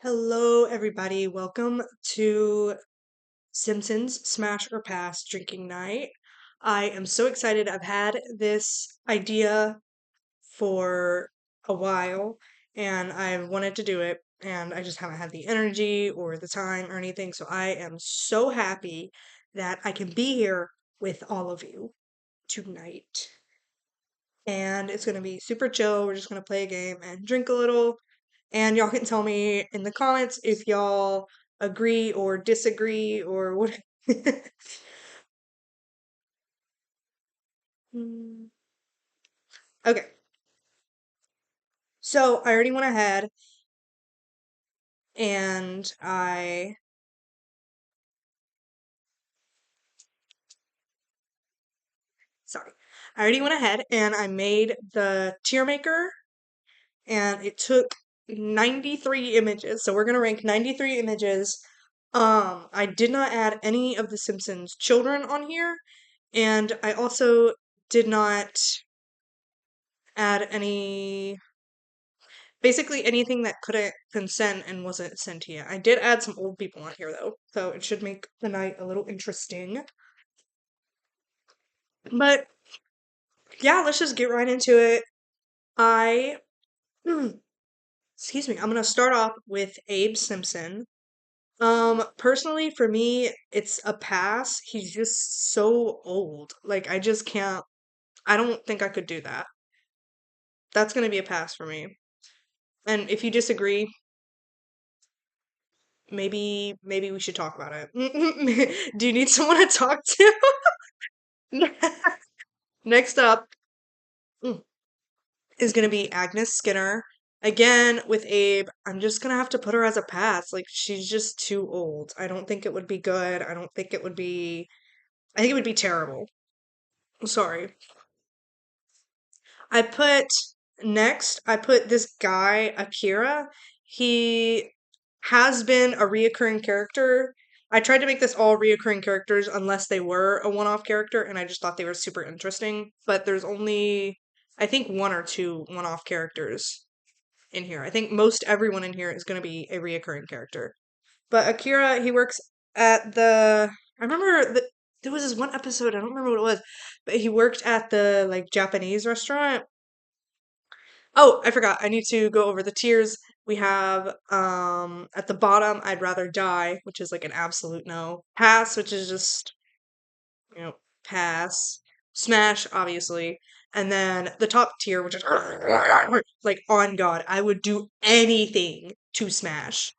Hello, everybody. Welcome to Simpson's Smash or Pass drinking night. I am so excited. I've had this idea for a while and I've wanted to do it, and I just haven't had the energy or the time or anything. So I am so happy that I can be here with all of you tonight. And it's going to be super chill. We're just going to play a game and drink a little. And y'all can tell me in the comments if y'all agree or disagree or what. Hmm. Okay, so I already went ahead and sorry, I already went ahead and I made the tier maker, and it took 93 images. So we're gonna rank 93 images. I did not add any of the Simpsons children on here, and I also did not add basically anything that couldn't consent and wasn't sentient. I did add some old people on here though, so it should make the night a little interesting. But yeah, let's just get right into it. I, excuse me, I'm gonna start off with Abe Simpson. Personally, for me, it's a pass. He's just so old. Like, I just can't, I don't think I could do that. That's gonna be a pass for me. And if you disagree, maybe we should talk about it. Do you need someone to talk to? Next up mm, is gonna be Agnes Skinner. Again, with Abe, I'm just gonna have to put her as a pass. Like, she's just too old. I don't think it would be good. I don't think it would be, I think it would be terrible. Sorry. I put I put this guy, Akira. He has been a reoccurring character. I tried to make this all reoccurring characters unless they were a one-off character, and I just thought they were super interesting. But there's only, I think, one or two one-off characters in here. I think most everyone in here is going to be a reoccurring character. But Akira, he works at I remember there was this one episode, I don't remember what it was, but he worked at the like Japanese restaurant. Oh, I forgot. I need to go over the tiers. We have at the bottom, I'd rather die, which is like an absolute no. Pass, which is just, you know, pass. Smash, obviously. And then the top tier, which is like on God, I would do anything to smash.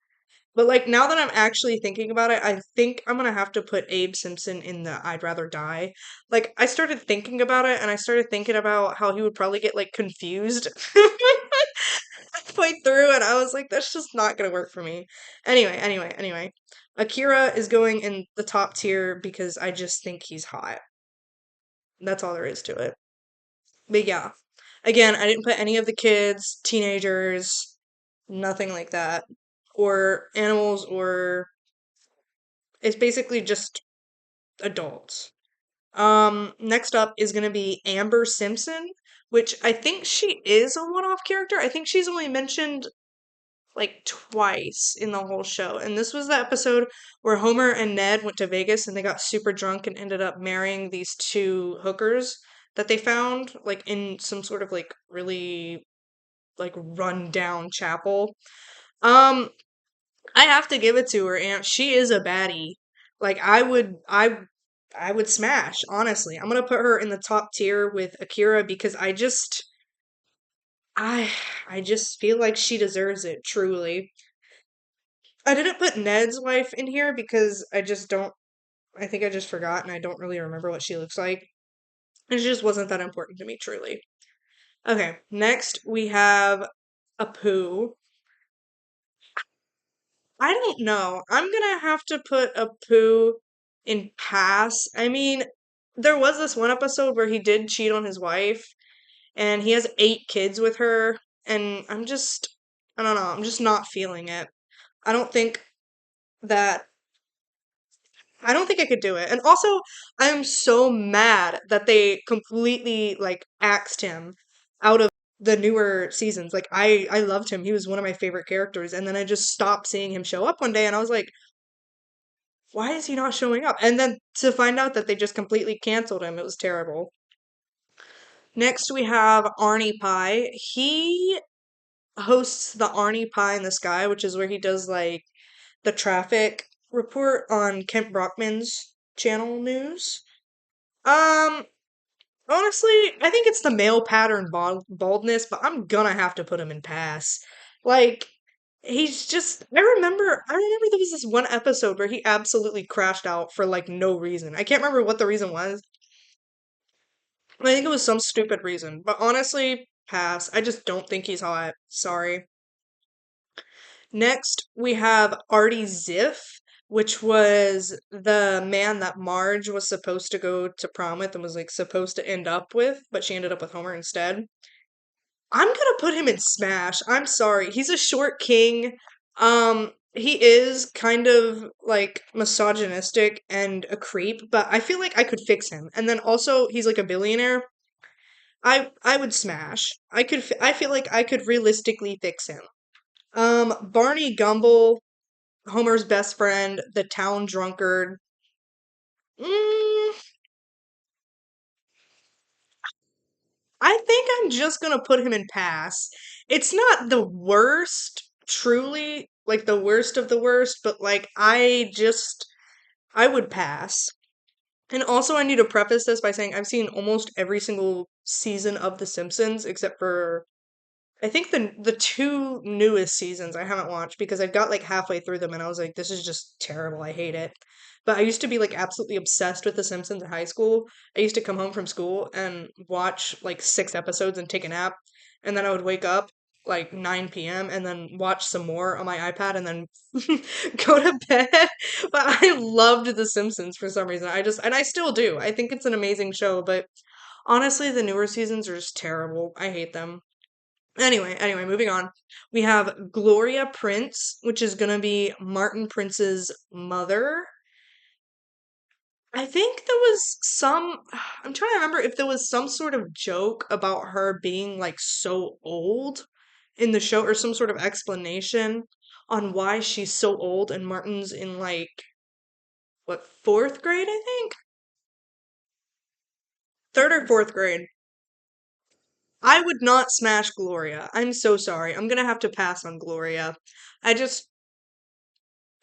But like now that I'm actually thinking about it, I think I'm gonna have to put Abe Simpson in the I'd rather die. Like I started thinking about it and I started thinking about how he would probably get like confused halfway through, and I was like, that's just not gonna work for me. Anyway. Akira is going in the top tier because I just think he's hot. That's all there is to it. But yeah. Again, I didn't put any of the kids, teenagers, nothing like that. Or animals, or it's basically just adults. Next up is gonna be Amber Simpson, which I think she is a one-off character. I think she's only mentioned like twice in the whole show. And this was the episode where Homer and Ned went to Vegas and they got super drunk and ended up marrying these two hookers that they found like in some sort of like really like run down chapel. Um I have to give it to her, and she is a baddie. Like I would smash, honestly. I'm gonna put her in the top tier with Akira because I I just feel like she deserves it, truly. I didn't put Ned's wife in here because I just don't I think I just forgot and I don't really remember what she looks like. It just wasn't that important to me, truly. Okay, next we have Apu. I don't know. I'm gonna have to put Apu in pass. I mean, there was this one episode where he did cheat on his wife, and he has 8 kids with her, and I don't know, I'm just not feeling it. I don't think that, I don't think I could do it. And also, I'm so mad that they completely, like, axed him out of the newer seasons. Like I loved him. He was one of my favorite characters. And then I just stopped seeing him show up one day and I was like, why is he not showing up? And then to find out that they just completely canceled him, it was terrible. Next we have Arnie Pie. He hosts the Arnie Pie in the Sky, which is where he does like the traffic report on Kent Brockman's channel news. Um, Honestly, I think it's the male pattern baldness, but I'm gonna have to put him in pass. Like, he's just, I remember there was this one episode where he absolutely crashed out for like no reason. I can't remember what the reason was. I think it was some stupid reason, but honestly, pass. I just don't think he's hot. Sorry. Next, we have Artie Ziff, which was the man that Marge was supposed to go to prom with and was like supposed to end up with, but she ended up with Homer instead. I'm gonna put him in Smash. I'm sorry. He's a short king. He is kind of like misogynistic and a creep, but I feel like I could fix him. And then also he's like a billionaire. I would smash. I feel like I could realistically fix him. Barney Gumble, Homer's best friend, the town drunkard. Mm, I think I'm just gonna put him in pass. It's not the worst, truly, like the worst of the worst, but like I would pass. And also, I need to preface this by saying I've seen almost every single season of The Simpsons except for I think the two newest seasons I haven't watched because I got like halfway through them and I was like, this is just terrible. I hate it. But I used to be like absolutely obsessed with The Simpsons in high school. I used to come home from school and watch like 6 episodes and take a nap, and then I would wake up like 9 p.m. and then watch some more on my iPad and then go to bed. But I loved The Simpsons for some reason. And I still do. I think it's an amazing show, but honestly, the newer seasons are just terrible. I hate them. Anyway, moving on. We have Gloria Prince, which is gonna be Martin Prince's mother. I think there was I'm trying to remember if there was some sort of joke about her being like so old in the show or some sort of explanation on why she's so old and Martin's in like what, fourth grade, I think? Third or fourth grade. I would not smash Gloria. I'm so sorry. I'm gonna have to pass on Gloria. I just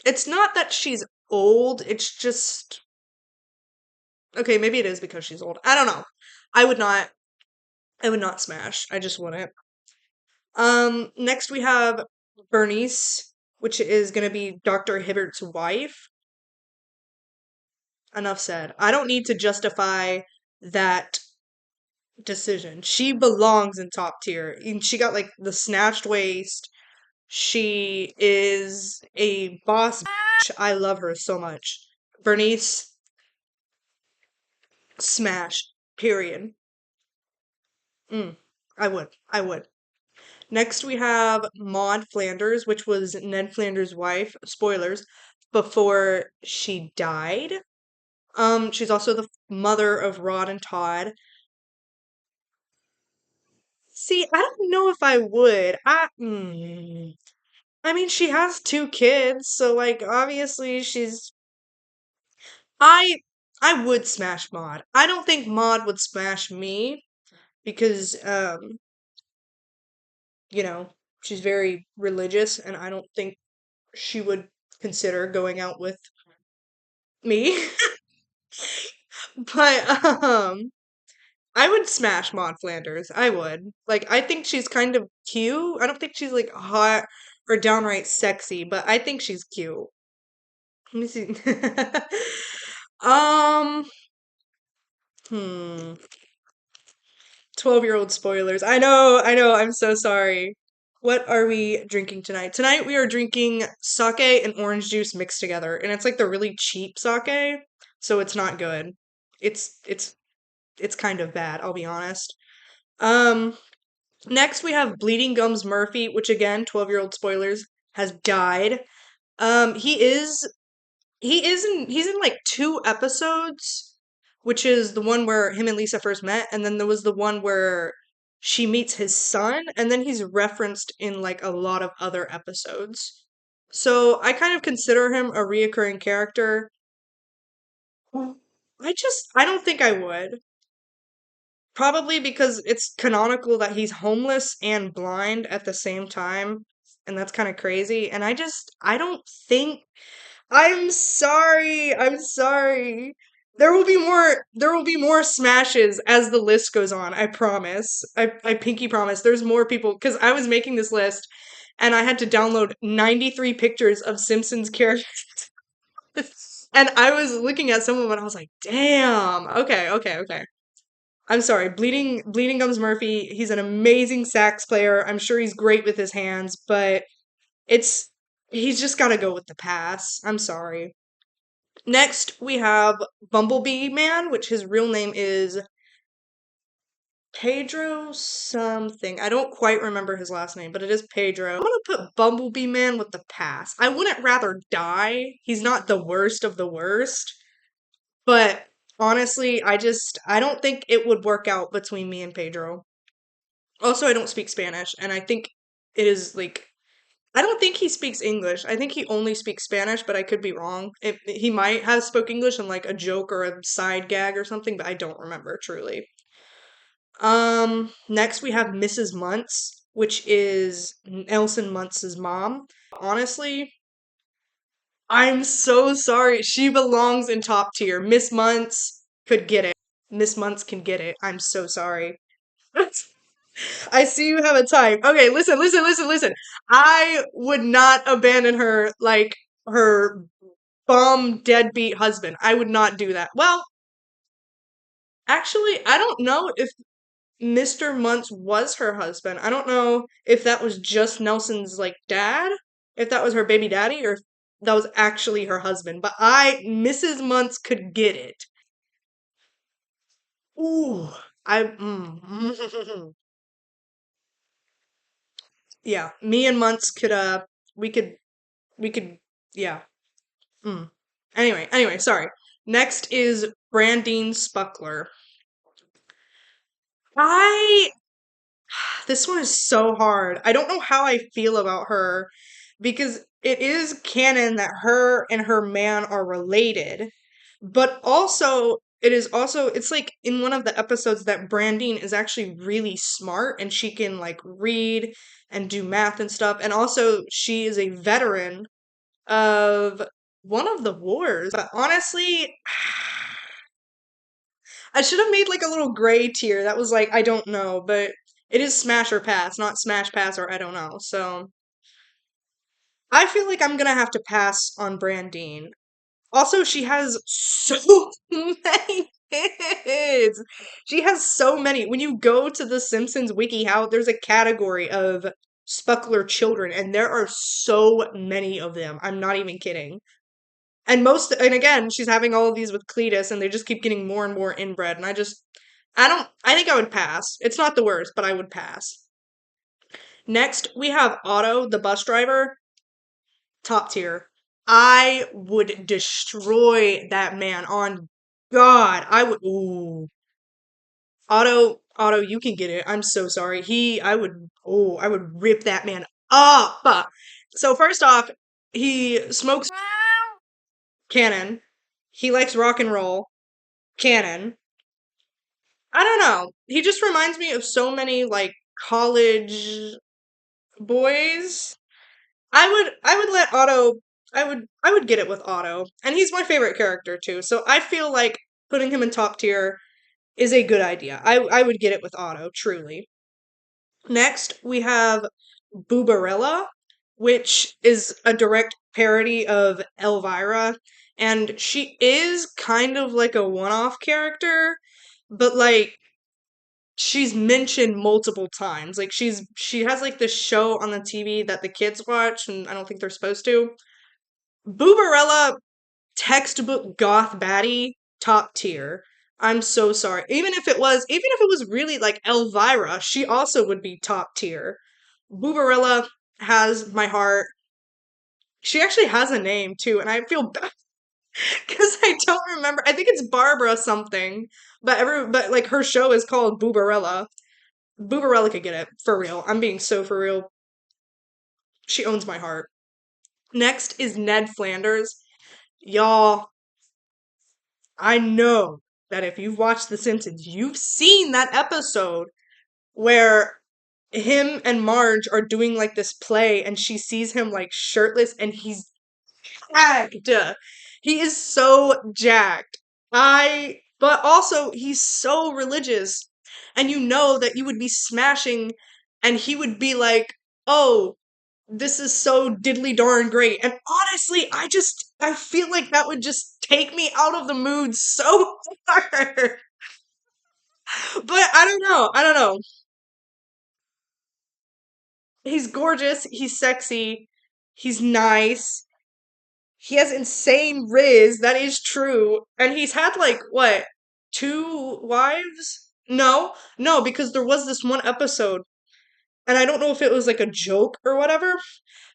It's not that she's old, it's just okay, maybe it is because she's old. I don't know. I would not I would not smash. I just wouldn't. Next we have Bernice, which is gonna be Dr. Hibbert's wife. Enough said. I don't need to justify that decision. She belongs in top tier. And she got like the snatched waist. She is a boss bitch. I love her so much. Bernice, smash. Period. Mm, I would. I would. Next, we have Maud Flanders, which was Ned Flanders' wife. Spoilers, before she died. She's also the mother of Rod and Todd. See, I don't know if I would. I mean, she has two kids, so like obviously she's. I I would smash Maud. I don't think Maud would smash me because you know, she's very religious, and I don't think she would consider going out with me. But I would smash Maud Flanders. I would. Like I think she's kind of cute. I don't think she's like hot or downright sexy, but I think she's cute. Let me see. um hmm 12-year-old spoilers. I know, I'm so sorry. What are we drinking tonight? Tonight we are drinking sake and orange juice mixed together, and it's like the really cheap sake, so it's not good. It's it's kind of bad, I'll be honest. Um Next we have Bleeding Gums Murphy, which again, 12-year-old spoilers, has died. He's in like 2 episodes, which is the one where him and Lisa first met, and then there was the one where she meets his son, and then he's referenced in like a lot of other episodes. So I kind of consider him a reoccurring character. I don't think I would. Probably because it's canonical that he's homeless and blind at the same time, and that's kind of crazy. And I don't think I'm sorry. I'm sorry. There will be more smashes as the list goes on. I promise. I pinky promise. There's more people cuz I was making this list and I had to download 93 pictures of Simpsons characters. And I was looking at some of them and I was like, "Damn. Okay, okay, okay." I'm sorry. Bleeding Gums Murphy, he's an amazing sax player. I'm sure he's great with his hands, but it's he's just got to go with the pass. I'm sorry. Next, we have Bumblebee Man, which his real name is Pedro something. I don't quite remember his last name, but it is Pedro. I'm gonna put Bumblebee Man with the pass. I wouldn't rather die. He's not the worst of the worst, but honestly, I don't think it would work out between me and Pedro. Also, I don't speak Spanish, and I think it is like I don't think he speaks English. I think he only speaks Spanish, but I could be wrong. He might have spoke English in like a joke or a side gag or something, but I don't remember truly. Next we have Mrs. Muntz, which is Nelson Muntz's mom. Honestly, I'm so sorry. She belongs in top tier. Miss Muntz could get it. Miss Muntz can get it. I'm so sorry. I see you have a type. Okay, listen. I would not abandon her like her bum deadbeat husband. I would not do that. Well, actually, I don't know if Mr. Muntz was her husband. I don't know if that was just Nelson's like dad, if that was her baby daddy, or if that was actually her husband. But Mrs. Muntz could get it. Ooh, yeah, me and Muntz could, we could, we could, yeah. Mm. Anyway, sorry. Next is Brandine Spuckler. I This one is so hard. I don't know how I feel about her because it is canon that her and her man are related, but also it's like in one of the episodes that Brandine is actually really smart and she can like read and do math and stuff, and also she is a veteran of one of the wars. But honestly, I should have made like a little gray tier that was like I don't know, but it is smash or pass, not smash pass or I don't know. So I feel like I'm gonna have to pass on Brandine. Also, she has so many kids. She has so many. When you go to the Simpsons wiki, how there's a category of Spuckler children, and there are so many of them. I'm not even kidding. And again, she's having all of these with Cletus, and they just keep getting more and more inbred. And I think I would pass. It's not the worst, but I would pass. Next, we have Otto, the bus driver, top tier. I would destroy that man on God. I would, ooh. Otto, you can get it. I'm so sorry. I would rip that man up. So first off, he smokes cannon. He likes rock and roll. Canon. I don't know. He just reminds me of so many like college boys. I would let Otto I would get it with Otto. And he's my favorite character too. So I feel like putting him in top tier is a good idea. I would get it with Otto, truly. Next, we have Boobarella, which is a direct parody of Elvira, and she is kind of like a one-off character, but like she's mentioned multiple times. Like she has like this show on the TV that the kids watch, and I don't think they're supposed to. Boobarella, textbook goth baddie, top tier. I'm so sorry. Even if it was really like Elvira, she also would be top tier. Boobarella has my heart. She actually has a name too, and I feel bad because I don't remember. I think it's Barbara something, but like her show is called Boobarella. Boobarella could get it for real. I'm being so for real. She owns my heart. Next is Ned Flanders. Y'all, I know that if you've watched The Simpsons, you've seen that episode where him and Marge are doing like this play and she sees him like shirtless and he's jacked. He is so jacked. But also he's so religious. And you know that you would be smashing and he would be like, oh, this is so diddly darn great. And honestly, I feel like that would just take me out of the mood so hard. But I don't know. I don't know. He's gorgeous. He's sexy. He's nice. He has insane riz. That is true. And he's had like what, two wives? No, no, because there was this one episode, and I don't know if it was like a joke or whatever,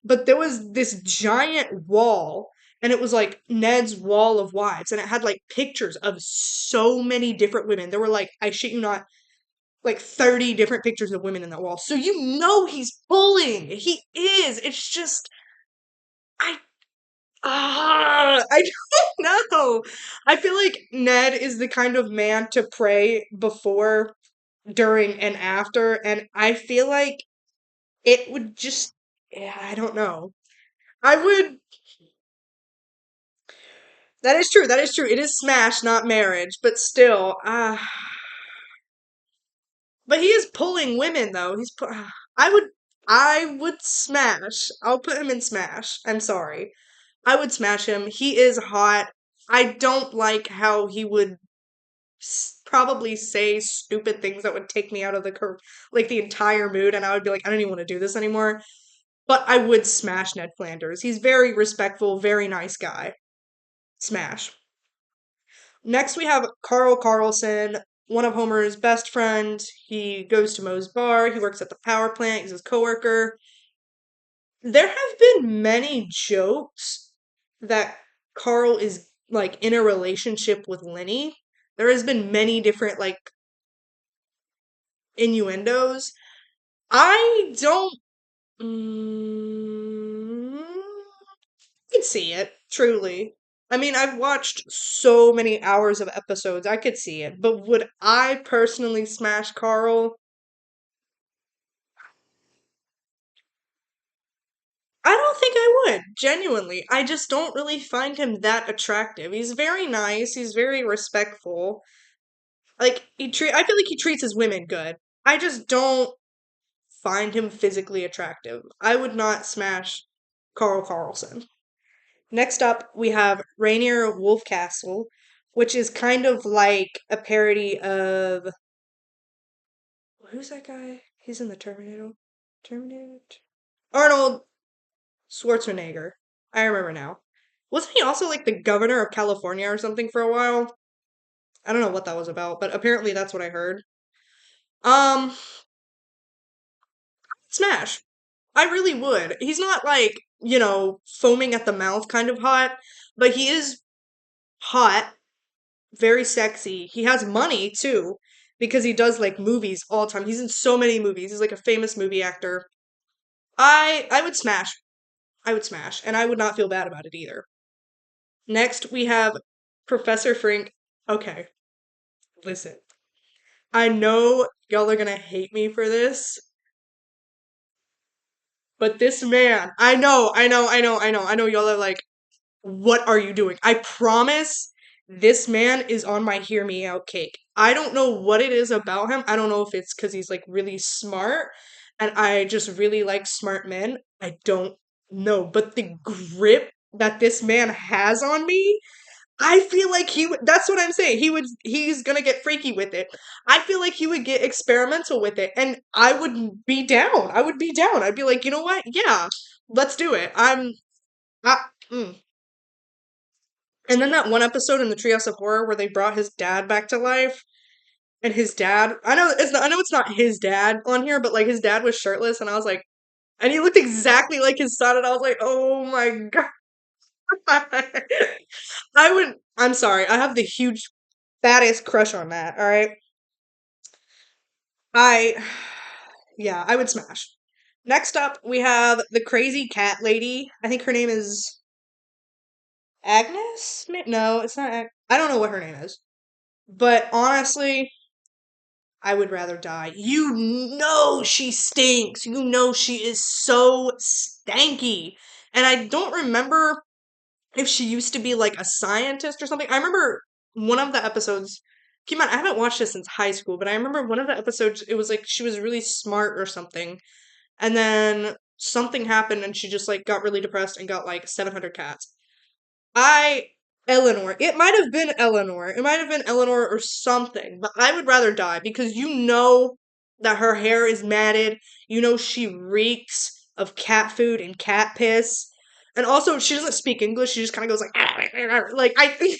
but there was this giant wall, and it was like Ned's wall of wives, and it had like pictures of so many different women. There were like, I shit you not, like 30 different pictures of women in that wall. So you know he's pulling. He is. It's just I I don't know. I feel like Ned is the kind of man to pray before, during, and after, and I feel like it would just yeah, I don't know. I would That is true. That is true. It is smash, not marriage, but still, but he is pulling women though. I would I would smash. I'll put him in smash. I'm sorry. I would smash him. He is hot. I don't like how he would probably say stupid things that would take me out of like the entire mood, and I would be like, I don't even want to do this anymore. But I would smash Ned Flanders. He's very respectful, very nice guy. Smash. Next, we have Carl Carlson, one of Homer's best friends. He goes to Moe's bar. He works at the power plant. He's his coworker. There have been many jokes that Carl is like in a relationship with Lenny. There has been many different like innuendos. I don't I could see it, truly. I mean, I've watched so many hours of episodes. I could see it. But would I personally smash Carl? I don't think I would, genuinely. I just don't really find him that attractive. He's very nice, he's very respectful. Like I feel like he treats his women good. I just don't find him physically attractive. I would not smash Carl Carlson. Next up, we have Rainier Wolfcastle, which is kind of like a parody of who's that guy? He's in the Terminator. Terminator. Arnold Schwarzenegger. I remember now. Wasn't he also like the governor of California or something for a while? I don't know what that was about, but apparently that's what I heard. Um, Smash. I really would. He's not like, foaming at the mouth kind of hot, but he is hot, very sexy. He has money too, because he does like movies all the time. He's in so many movies. He's like a famous movie actor. I would smash. I would smash, and I would not feel bad about it either. Next, we have Professor Frink. Okay, listen. I know y'all are gonna hate me for this, but this man, I know y'all are like, what are you doing? I promise this man is on my hear me out cake. I don't know what it is about him. I don't know if it's because he's like really smart and I just really like smart men. I don't know. But the grip that this man has on me, I feel like he would, that's what I'm saying. He's gonna get freaky with it. I feel like he would get experimental with it and I would be down. I would be down. I'd be like, you know what? Yeah, let's do it. I, mm. And then that one episode in the Treehouse of Horror where they brought his dad back to life, and his dad, I know it's not his dad on here, but like his dad was shirtless, and I was like, and he looked exactly like his son, and I was like, oh my god. I'm sorry, I have the huge, fattest crush on that, alright? I, Yeah, I would smash. Next up, we have the crazy cat lady. I think her name is Agnes? No, it's not I don't know what her name is. But honestly, I would rather die. You know she stinks. You know she is so stanky. And I don't remember if she used to be like a scientist or something. I remember one of the episodes. Keep in mind, I haven't watched this since high school, but I remember one of the episodes. It was like she was really smart or something, and then something happened, and she just like got really depressed and got like 700 cats. I Eleanor. It might have been Eleanor. It might have been Eleanor or something, but I would rather die because you know that her hair is matted. You know she reeks of cat food and cat piss. And also she doesn't speak English. She just kind of goes like I think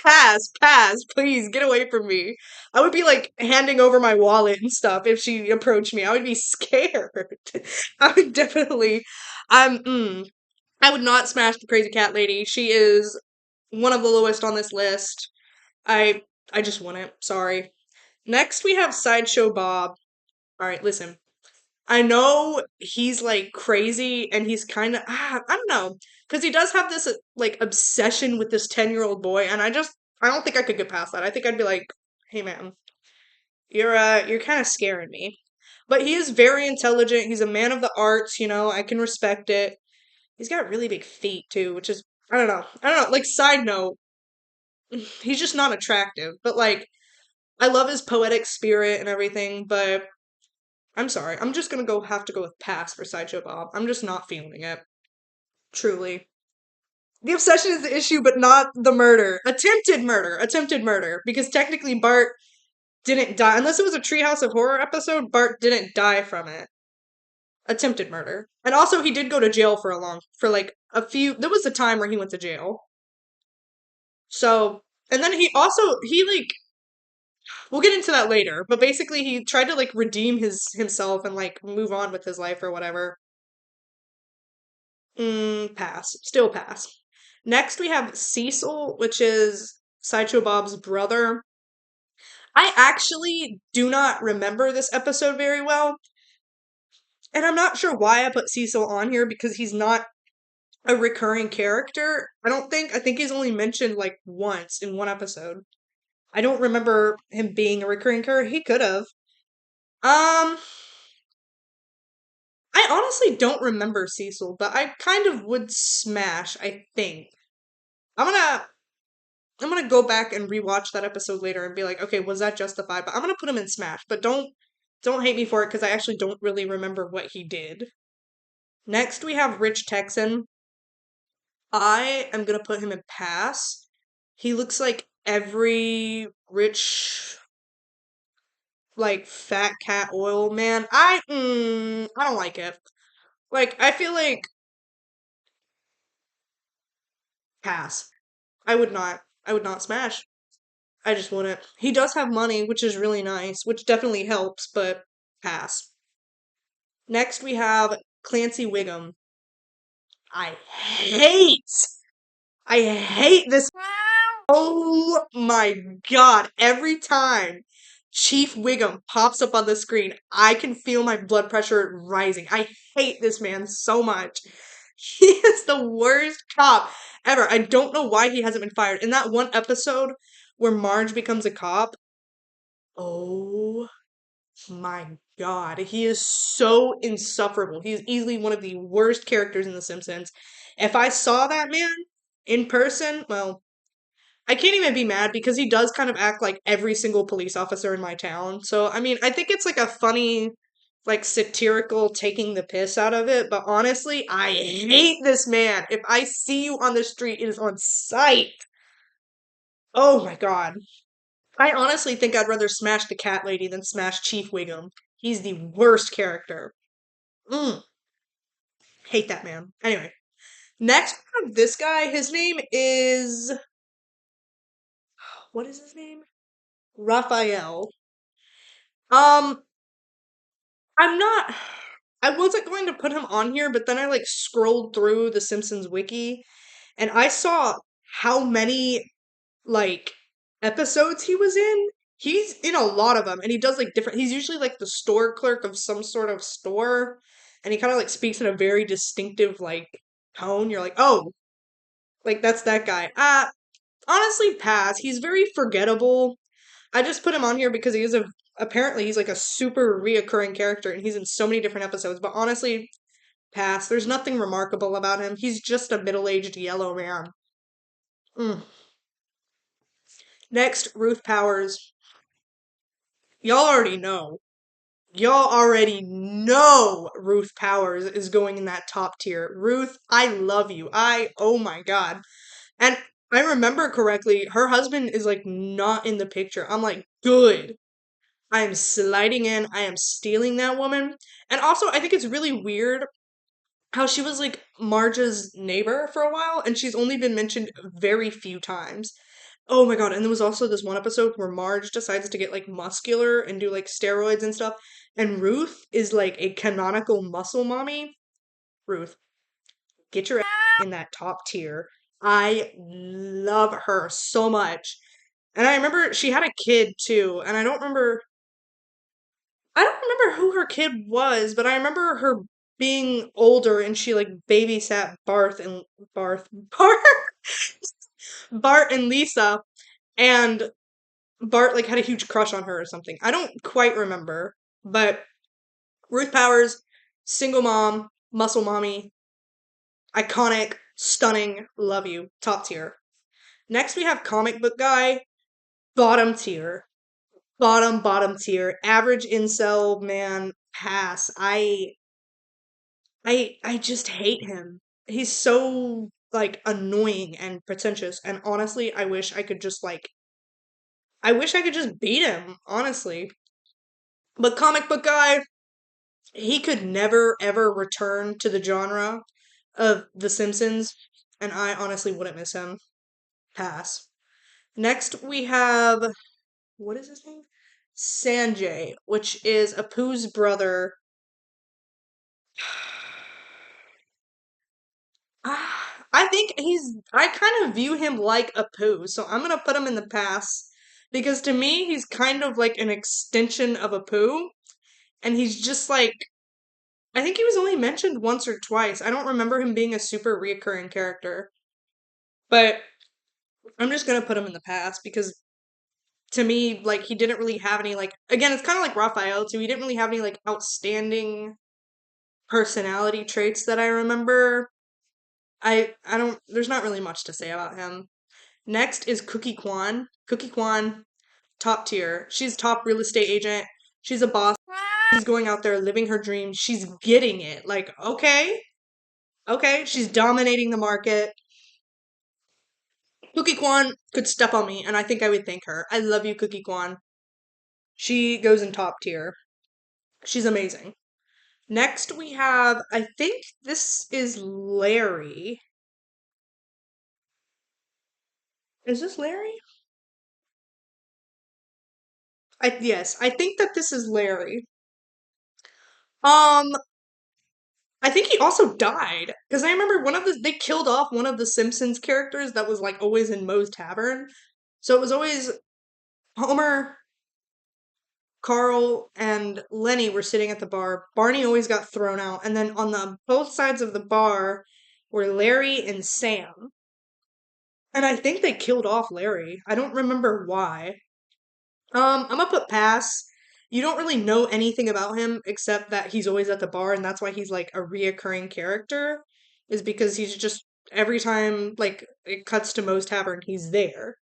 pass, please get away from me. I would be like handing over my wallet and stuff if she approached me. I would be scared. I would definitely I would not smash the crazy cat lady. She is one of the lowest on this list. I I just wouldn't. Sorry. Next we have Sideshow Bob. All right, listen. I know he's like crazy and he's kind of I don't know because he does have this like obsession with this 10-year-old boy and I don't think I could get past that. I think I'd be like, "Hey man, you're kind of scaring me." But he is very intelligent. He's a man of the arts, you know. I can respect it. He's got really big feet too, which is I don't know. I don't know. Like side note, he's just not attractive. But like I love his poetic spirit and everything, but I'm sorry. I'm just gonna go have to go with pass for Sideshow Bob. I'm just not feeling it. Truly. The obsession is the issue, but not the murder. Attempted murder. Attempted murder. Because technically Bart didn't die. Unless it was a Treehouse of Horror episode, Bart didn't die from it. Attempted murder. And also he did go to jail for like a few there was a time where he went to jail. So and then he like we'll get into that later, but basically he tried to like redeem himself and like move on with his life or whatever. Pass. Still pass. Next we have Cecil, which is Sideshow Bob's brother. I actually do not remember this episode very well, and I'm not sure why I put Cecil on here because he's not a recurring character. I don't think. I think he's only mentioned like once in one episode. I don't remember him being a recurring character. He could have. Um, I honestly don't remember Cecil, but I kind of would smash, I think. I'm gonna I'm gonna go back and rewatch that episode later and be like, okay, was that justified? But I'm gonna put him in Smash. But don't hate me for it because I actually don't really remember what he did. Next we have Rich Texan. I am gonna put him in pass. He looks like every rich like fat cat oil man. I don't like it. Like I feel like pass. I would not smash. I just wouldn't. He does have money, which is really nice, which definitely helps, but pass. Next we have Clancy Wiggum. I hate I hate this. Oh my god. Every time Chief Wiggum pops up on the screen, I can feel my blood pressure rising. I hate this man so much. He is the worst cop ever. I don't know why he hasn't been fired. In that one episode where Marge becomes a cop, oh my god, he is so insufferable. He is easily one of the worst characters in The Simpsons. If I saw that man in person, well, I can't even be mad because he does kind of act like every single police officer in my town. So, I mean, I think it's like a funny, like satirical taking the piss out of it. But honestly, I hate this man. If I see you on the street, it is on sight. Oh my god. I honestly think I'd rather smash the cat lady than smash Chief Wiggum. He's the worst character. Mm, hate that man. Anyway, next we have this guy. His name is what is his name? Raphael. Um, I'm not. I wasn't going to put him on here, but then I like scrolled through the Simpsons wiki and I saw how many like episodes he was in. He's in a lot of them, and he does like different. He's usually like the store clerk of some sort of store, and he kind of like speaks in a very distinctive like tone. You're like, oh, like that's that guy. Honestly, pass. He's very forgettable. I just put him on here because he is a apparently he's like a super reoccurring character, and he's in so many different episodes. But honestly, pass. There's nothing remarkable about him. He's just a middle-aged yellow man. Mm. Next, Ruth Powers. Y'all already know. Y'all already know Ruth Powers is going in that top tier. Ruth, I love you. Oh my God. And I remember correctly, her husband is like not in the picture. I'm like, good. I am sliding in. I am stealing that woman. And also, I think it's really weird how she was like Marge's neighbor for a while, and she's only been mentioned very few times. Oh my god, and there was also this one episode where Marge decides to get like muscular and do like steroids and stuff, and Ruth is like a canonical muscle mommy. Ruth, get your ass in that top tier. I love her so much. And I remember she had a kid too, and I don't remember who her kid was, but I remember her being older and she like babysat Bart and Lisa, and Bart like had a huge crush on her or something. I don't quite remember, but Ruth Powers, single mom, muscle mommy, iconic, stunning, love you, top tier. Next we have comic book guy, bottom tier. Bottom tier. Average incel man, pass. I just hate him. He's so like annoying and pretentious, and honestly, I wish I could just beat him, honestly. But comic book guy, he could never ever return to the genre of The Simpsons, and I honestly wouldn't miss him. Pass. Next we have, what is his name? Sanjay, which is Apu's brother. I think I kind of view him like a poo, so I'm gonna put him in the pass because to me he's kind of like an extension of a poo, and he's just like, I think he was only mentioned once or twice. I don't remember him being a super reoccurring character, but I'm just gonna put him in the pass because to me, like, he didn't really have any like, again, it's kind of like Raphael too. He didn't really have any like outstanding personality traits that I remember. I don't. There's not really much to say about him. Next is Cookie Kwan. Cookie Kwan, top tier. She's top real estate agent. She's a boss. She's going out there living her dream. She's getting it. Like, okay, okay. She's dominating the market. Cookie Kwan could step on me, and I think I would thank her. I love you, Cookie Kwan. She goes in top tier. She's amazing. Next, we have, I think this is Larry. Is this Larry? Yes, I think that this is Larry. Um, I think he also died because I remember they killed off one of the Simpsons characters that was like always in Moe's Tavern. So it was always Homer, Carl, and Lenny were sitting at the bar. Barney always got thrown out, and then on the both sides of the bar were Larry and Sam. And I think they killed off Larry. I don't remember why. I'm gonna put pass. You don't really know anything about him except that he's always at the bar, and that's why he's like a reoccurring character. Is because he's just every time like it cuts to Moe's Tavern, he's there.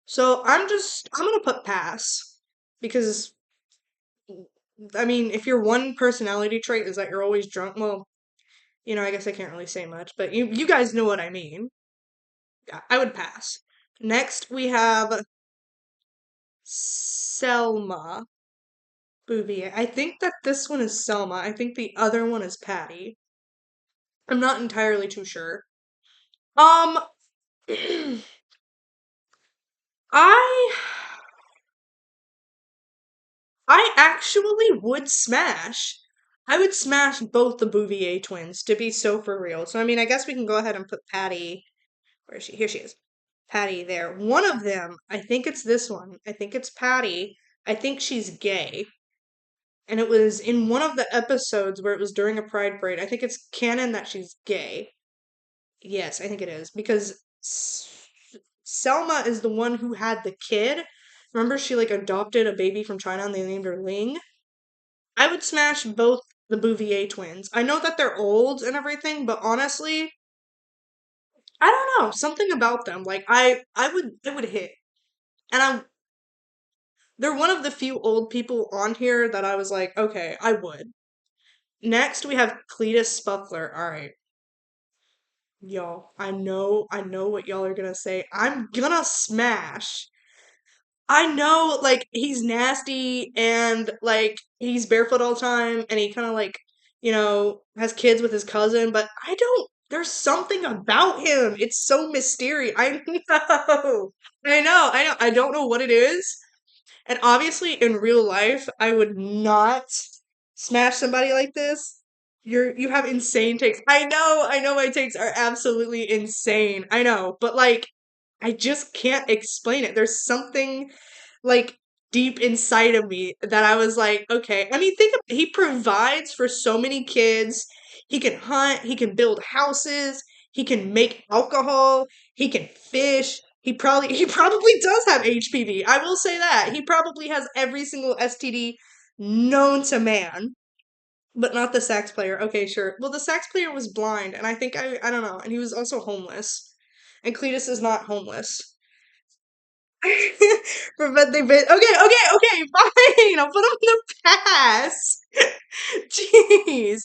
So I'm gonna put pass because I mean, if your one personality trait is that you're always drunk, well, I guess I can't really say much, but you guys know what I mean. Yeah, I would pass. Next, we have Selma. Bouvier. I think that this one is Selma. I think the other one is Patty. I'm not entirely too sure. Um, I I actually would smash. I would smash both the Bouvier twins to be so for real. So I mean, I guess we can go ahead and put Patty. Where is she? Here she is. Patty there. One of them, I think it's this one. I think it's Patty. I think she's gay. And it was in one of the episodes where it was during a pride parade. I think it's canon that she's gay. Yes, I think it is. Because Selma is the one who had the kid. Remember, she like adopted a baby from China and they named her Ling? I would smash both the Bouvier twins. I know that they're old and everything, but honestly, I don't know, something about them. Like I would hit. And they're one of the few old people on here that I was like, okay, I would. Next we have Cletus Spuffler. All right. Y'all, I know what y'all are gonna say. I'm gonna smash. I know, like, he's nasty and, like, he's barefoot all the time and he kind of, like, has kids with his cousin, but there's something about him. It's so mysterious. I know. I don't know what it is. And obviously, in real life, I would not smash somebody like this. You have insane takes. I know my takes are absolutely insane. I know, but like I just can't explain it. There's something like deep inside of me that I was like, okay. I mean, he provides for so many kids. He can hunt, he can build houses, he can make alcohol, he can fish. He probably does have HPV. I will say that. He probably has every single STD known to man, but not the sax player. Okay, sure. Well, the sax player was blind and I don't know, and he was also homeless. And Cletus is not homeless. Prevent the bit. Okay, fine. I'll put him in the pass. Jeez,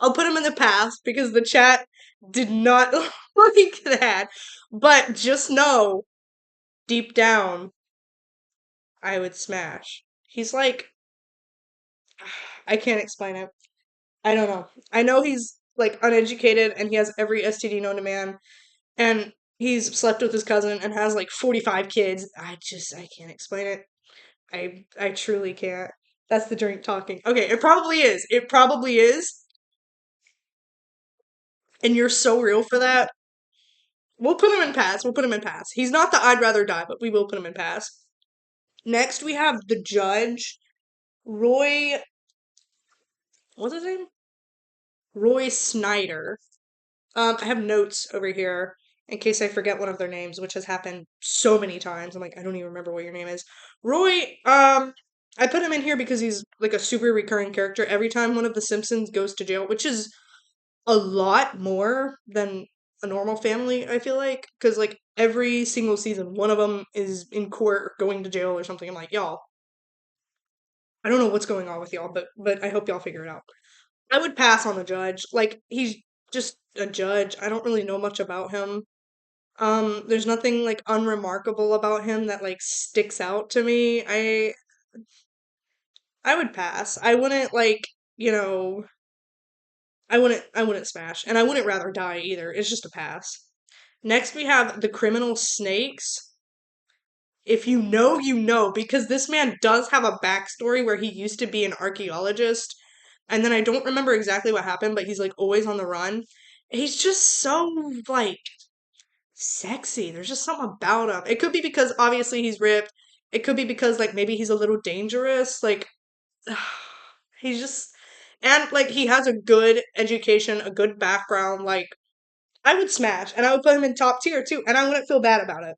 I'll put him in the pass because the chat did not like that. But just know, deep down, I would smash. He's like, I can't explain it. I don't know. I know he's like uneducated and he has every STD known to man, and he's slept with his cousin and has like 45 kids. I can't explain it. I truly can't. That's the drink talking. Okay, it probably is. It probably is. And you're so real for that. We'll put him in pass. We'll put him in pass. He's not the I'd rather die, but we will put him in pass. Next we have the judge, Roy, what's his name? Roy Snyder. I have notes over here in case I forget one of their names, which has happened so many times. I'm like, I don't even remember what your name is. Roy, I put him in here because he's like a super recurring character every time one of the Simpsons goes to jail, which is a lot more than a normal family, I feel like. Because, like, every single season, one of them is in court or going to jail or something. I'm like, y'all, I don't know what's going on with y'all, but I hope y'all figure it out. I would pass on the judge. Like, he's just a judge. I don't really know much about him. There's nothing like unremarkable about him that like sticks out to me. I would pass. I wouldn't like, you know, I wouldn't smash. And I wouldn't rather die either. It's just a pass. Next we have the criminal snakes. If you know, you know, because this man does have a backstory where he used to be an archaeologist. And then I don't remember exactly what happened, but he's like always on the run. He's just so like sexy. There's just something about him. It could be because obviously he's ripped. It could be because like maybe he's a little dangerous. Like he's just and like he has a good education, a good background. Like I would smash, and I would put him in top tier too, and I wouldn't feel bad about it.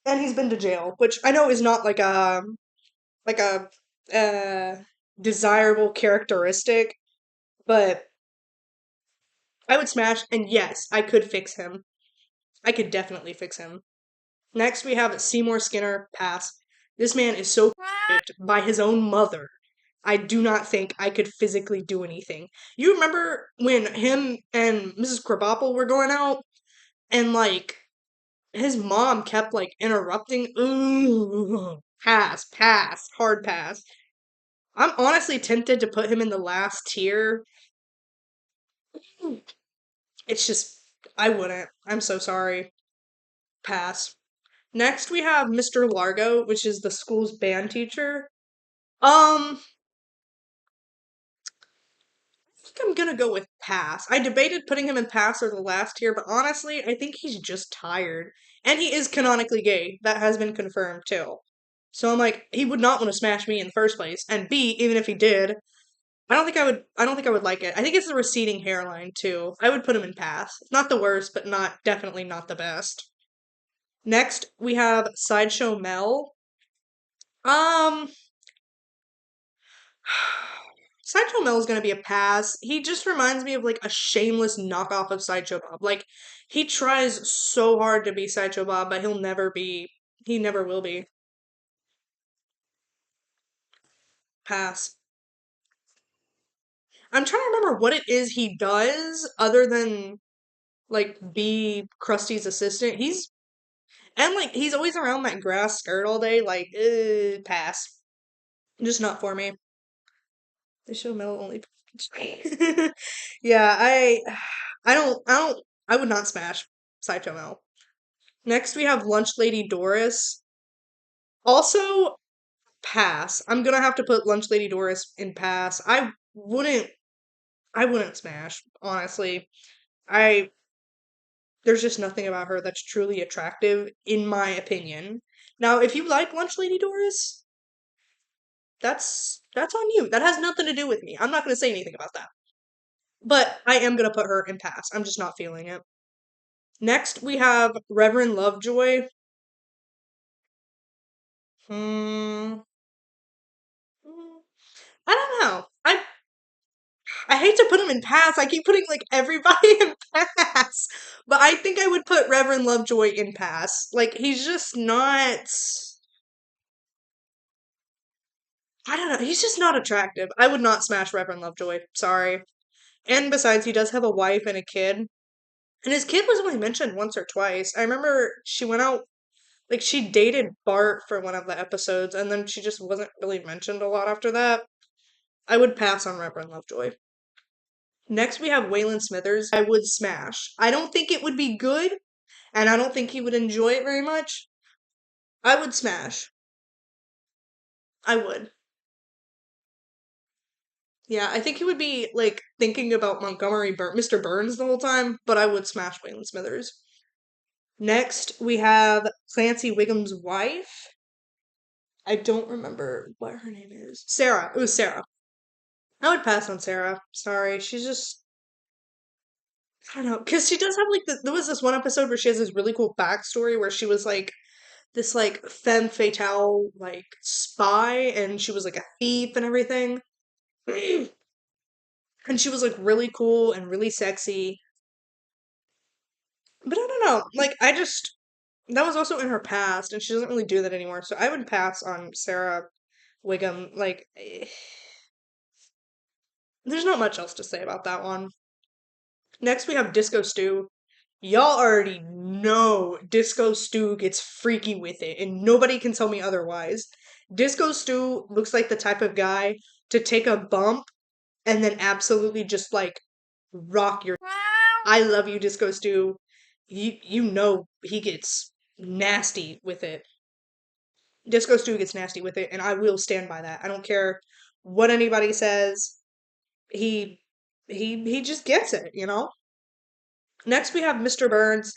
And he's been to jail, which I know is not like a uh desirable characteristic, but I would smash. And yes, I could fix him. I could definitely fix him. Next, we have Seymour Skinner pass. This man is so raped by his own mother. I do not think I could physically do anything. You remember when him and Mrs. Krabappel were going out, and like his mom kept like interrupting? Ooh, pass, hard pass. I'm honestly tempted to put him in the last tier. It's just I wouldn't. I'm so sorry. Pass. Next, we have Mr. Largo, which is the school's band teacher. I think I'm gonna go with pass. I debated putting him in pass or the last tier, but honestly, I think he's just tired. And he is canonically gay. That has been confirmed too. So I'm like, he would not want to smash me in the first place. And B, even if he did, I don't think I would like it. I think it's the receding hairline too. I would put him in pass. Not the worst, but not definitely not the best. Next, we have Sideshow Mel. Um Sideshow Mel is gonna be a pass. He just reminds me of like a shameless knockoff of Sideshow Bob. Like he tries so hard to be Sideshow Bob, but he'll never be. He never will be. Pass. I'm trying to remember what it is he does other than like be Krusty's assistant. He's and like he's always around that grass skirt all day. Like, pass. Just not for me. They show metal only. Yeah, I would not smash Saito Mel. Next we have Lunch Lady Doris. Also pass. I'm gonna have to put Lunch Lady Doris in pass. I wouldn't smash, honestly. I there's just nothing about her that's truly attractive, in my opinion. Now, if you like Lunch Lady Doris, that's on you. That has nothing to do with me. I'm not gonna say anything about that. But I am gonna put her in pass. I'm just not feeling it. Next, we have Reverend Lovejoy. Hmm. hmm, I don't know. I hate to put him in pass. I keep putting like everybody in pass, but I think I would put Reverend Lovejoy in pass. Like he's just not. I don't know. He's just not attractive. I would not smash Reverend Lovejoy. Sorry. And besides, he does have a wife and a kid, and his kid was only mentioned once or twice. I remember she went out like she dated Bart for one of the episodes, and then she just wasn't really mentioned a lot after that. I would pass on Reverend Lovejoy. Next, we have Waylon Smithers. I would smash. I don't think it would be good, and I don't think he would enjoy it very much. I would smash. I would. Yeah, I think he would be like thinking about Mr. Burns the whole time, but I would smash Waylon Smithers. Next, we have Clancy Wiggum's wife. I don't remember what her name is. Sarah. It was Sarah. I would pass on Sarah. Sorry, she's just I don't know because she does have like there was this one episode where she has this really cool backstory where she was like this like femme fatale like spy and she was like a thief and everything, and she was like really cool and really sexy. But I don't know, like I just that was also in her past and she doesn't really do that anymore. So I would pass on Sarah Wiggum. Like there's not much else to say about that one. Next we have Disco Stew. Y'all already know Disco Stew gets freaky with it, and nobody can tell me otherwise. Disco Stew looks like the type of guy to take a bump and then absolutely just like rock your. I love you, Disco Stew. You know he gets nasty with it. Disco Stew gets nasty with it, and I will stand by that. I don't care what anybody says. He he just gets it, you know? Next, we have Mr. Burns.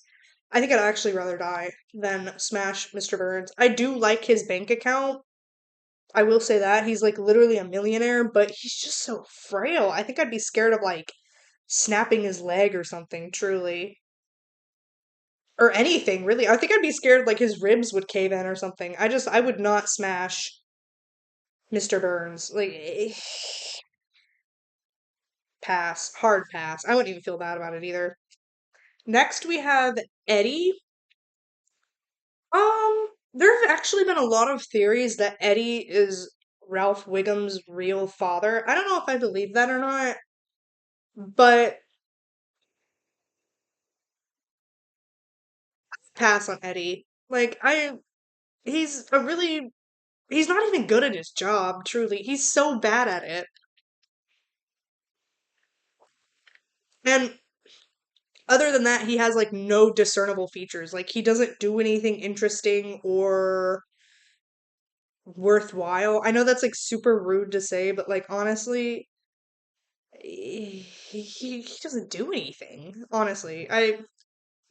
I think I'd actually rather die than smash Mr. Burns. I do like his bank account. I will say that. He's like literally a millionaire, but he's just so frail. I think I'd be scared of like snapping his leg or something, truly. Or anything, really. I think I'd be scared like his ribs would cave in or something. I would not smash Mr. Burns. Like, pass. Hard pass. I wouldn't even feel bad about it either. Next, we have Eddie. There have actually been a lot of theories that Eddie is Ralph Wiggum's real father. I don't know if I believe that or not, but pass on Eddie. Like he's a really he's not even good at his job, truly. He's so bad at it. And other than that, he has like no discernible features. Like he doesn't do anything interesting or worthwhile. I know that's like super rude to say, but like honestly, he doesn't do anything. Honestly, I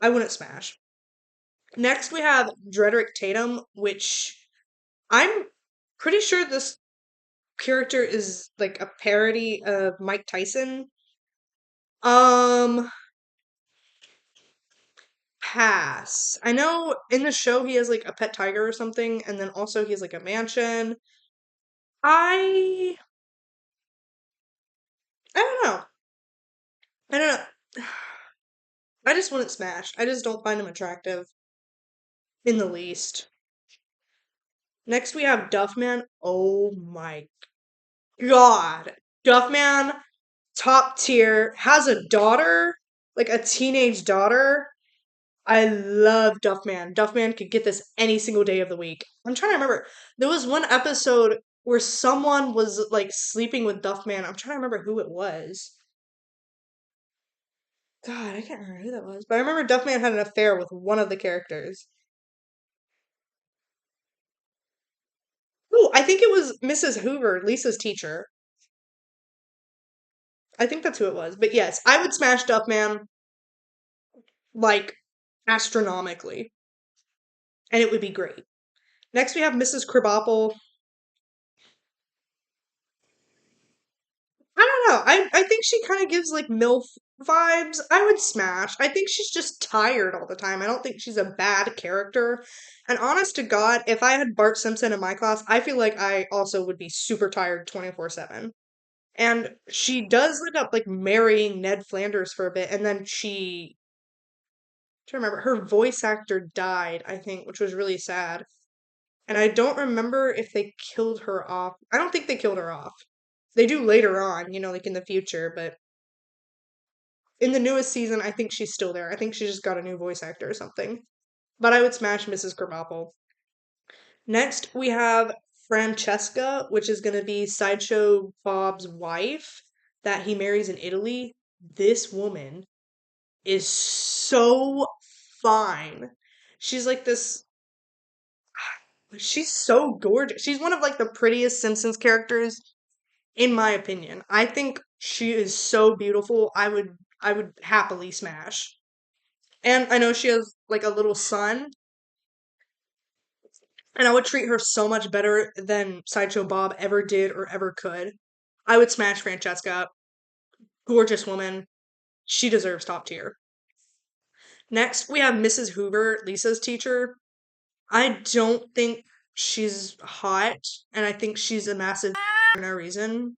wouldn't smash. Next, we have Drederick Tatum, which I'm pretty sure this character is like a parody of Mike Tyson. Um, Pass. I know in the show he has like a pet tiger or something, and then also he has like a mansion. I I don't know. I don't know. I just wouldn't smash. I just don't find him attractive in the least. Next we have Duffman. Oh my god. Duffman, top tier, has a daughter, like a teenage daughter. I love Duffman. Duffman could get this any single day of the week. I'm trying to remember. There was one episode where someone was like sleeping with Duffman. I'm trying to remember who it was. God, I can't remember who that was. But I remember Duffman had an affair with one of the characters. Oh, I think it was Mrs. Hoover, Lisa's teacher. I think that's who it was. But yes, I would smash Duffman like astronomically, and it would be great. Next, we have Mrs. Krabappel. I don't know. I think she kind of gives like MILF vibes. I would smash. I think she's just tired all the time. I don't think she's a bad character. And honest to God, if I had Bart Simpson in my class, I feel like I also would be super tired 24/7. And she does end up like marrying Ned Flanders for a bit, and then to remember her voice actor died, I think, which was really sad. And I don't remember if they killed her off. I don't think they killed her off. They do later on, like in the future, but in the newest season, I think she's still there. I think she just got a new voice actor or something. But I would smash Mrs. Krabappel. Next, we have Francesca, which is going to be Sideshow Bob's wife that he marries in Italy. This woman is so fine. She's like this. She's so gorgeous. She's one of like the prettiest Simpsons characters in my opinion. I think she is so beautiful. I would happily smash. And I know she has like a little son, and I would treat her so much better than Sideshow Bob ever did or ever could. I would smash Francesca. Gorgeous woman. She deserves top tier. Next, we have Mrs. Hoover, Lisa's teacher. I don't think she's hot, and I think she's a massive for no reason.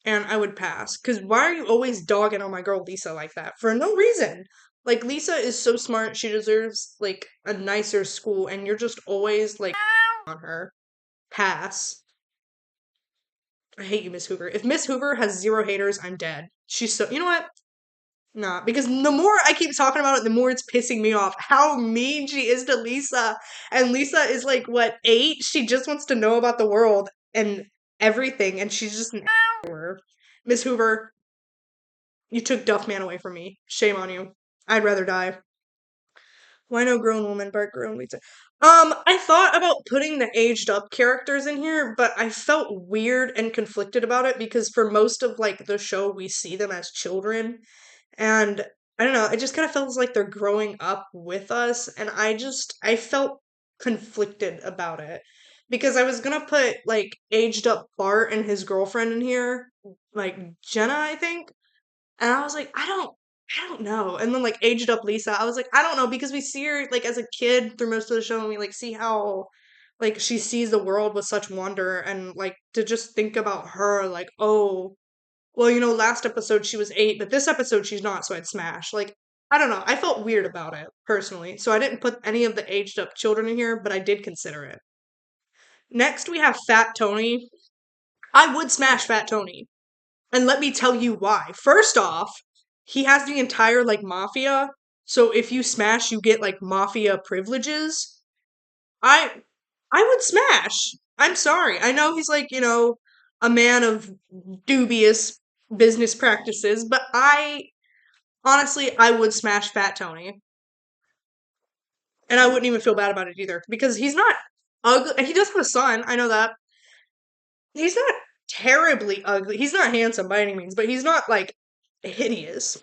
And I would pass. Because why are you always dogging on my girl Lisa like that? For no reason. Like, Lisa is so smart, she deserves, like, a nicer school, and you're just always, like, on her. Pass. I hate you, Miss Hoover. If Miss Hoover has zero haters, I'm dead. She's so. You know what? Nah, because the more I keep talking about it, the more it's pissing me off how mean she is to Lisa. And Lisa is like, what, 8? She just wants to know about the world and everything, and she's just an hour. Miss Hoover, you took Duffman away from me. Shame on you. I'd rather die. Why no grown woman, Bart grown Lisa? I thought about putting the aged up characters in here, but I felt weird and conflicted about it because for most of like the show we see them as children. And I don't know, it just kind of feels like they're growing up with us, and I felt conflicted about it because I was gonna put like aged up Bart and his girlfriend in here, like Jenna, I think, and I was like, I don't know. And then like aged up Lisa, I was like, I don't know because we see her like as a kid through most of the show, and we like see how like she sees the world with such wonder, and like to just think about her like, oh, well, last episode she was 8, but this episode she's not, so I'd smash. Like, I don't know. I felt weird about it, personally. So I didn't put any of the aged up children in here, but I did consider it. Next, we have Fat Tony. I would smash Fat Tony. And let me tell you why. First off, he has the entire, like, mafia. So if you smash, you get, like, mafia privileges. I I would smash. I'm sorry. I know he's like, a man of dubious business practices, but I would smash Fat Tony. And I wouldn't even feel bad about it either because he's not ugly. And he does have a son. I know that. He's not. terribly ugly. He's not handsome by any means, but he's not like hideous.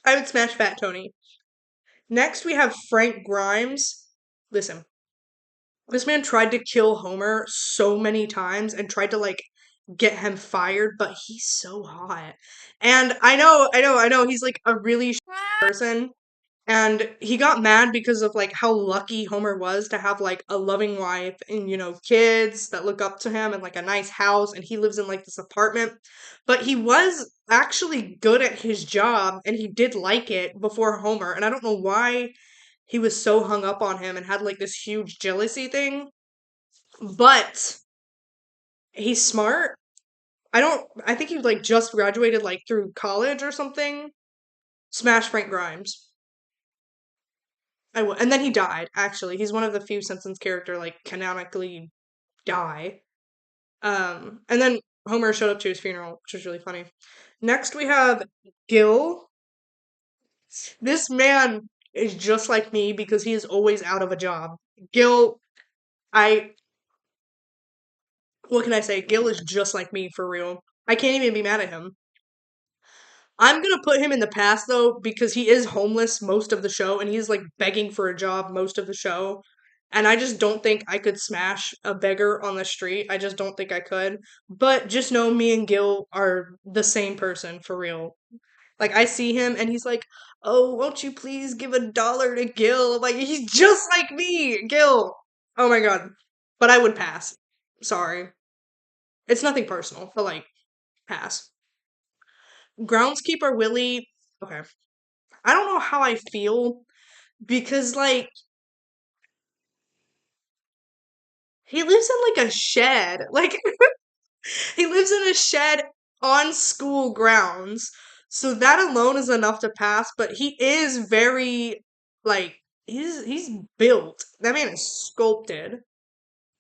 I would smash Fat Tony. Next, we have Frank Grimes. Listen, this man tried to kill Homer so many times and tried to like get him fired, but he's so hot. And I know, he's like a really person. And he got mad because of like how lucky Homer was to have like a loving wife and kids that look up to him and like a nice house and he lives in like this apartment. But he was actually good at his job and he did like it before Homer. And I don't know why he was so hung up on him and had like this huge jealousy thing. But he's smart. I think he like just graduated like through college or something. Smash Frank Grimes. And then he died. Actually, he's one of the few Simpsons character like canonically die. And then Homer showed up to his funeral, which was really funny. Next, we have Gil. This man is just like me because he is always out of a job. Gil, I what can I say? Gil is just like me for real. I can't even be mad at him. I'm gonna put him in the past though because he is homeless most of the show and he's like begging for a job most of the show. And I just don't think I could smash a beggar on the street. I just don't think I could. But just know me and Gil are the same person for real. Like I see him and he's like, "Oh, won't you please give $1 to Gil?" I'm like he's just like me, Gil. Oh my god. But I would pass. Sorry. It's nothing personal, but like pass. Groundskeeper Willie. Okay. I don't know how I feel because like he lives in like a shed. Like he lives in a shed on school grounds. So that alone is enough to pass, but he is very like he's built. That man is sculpted.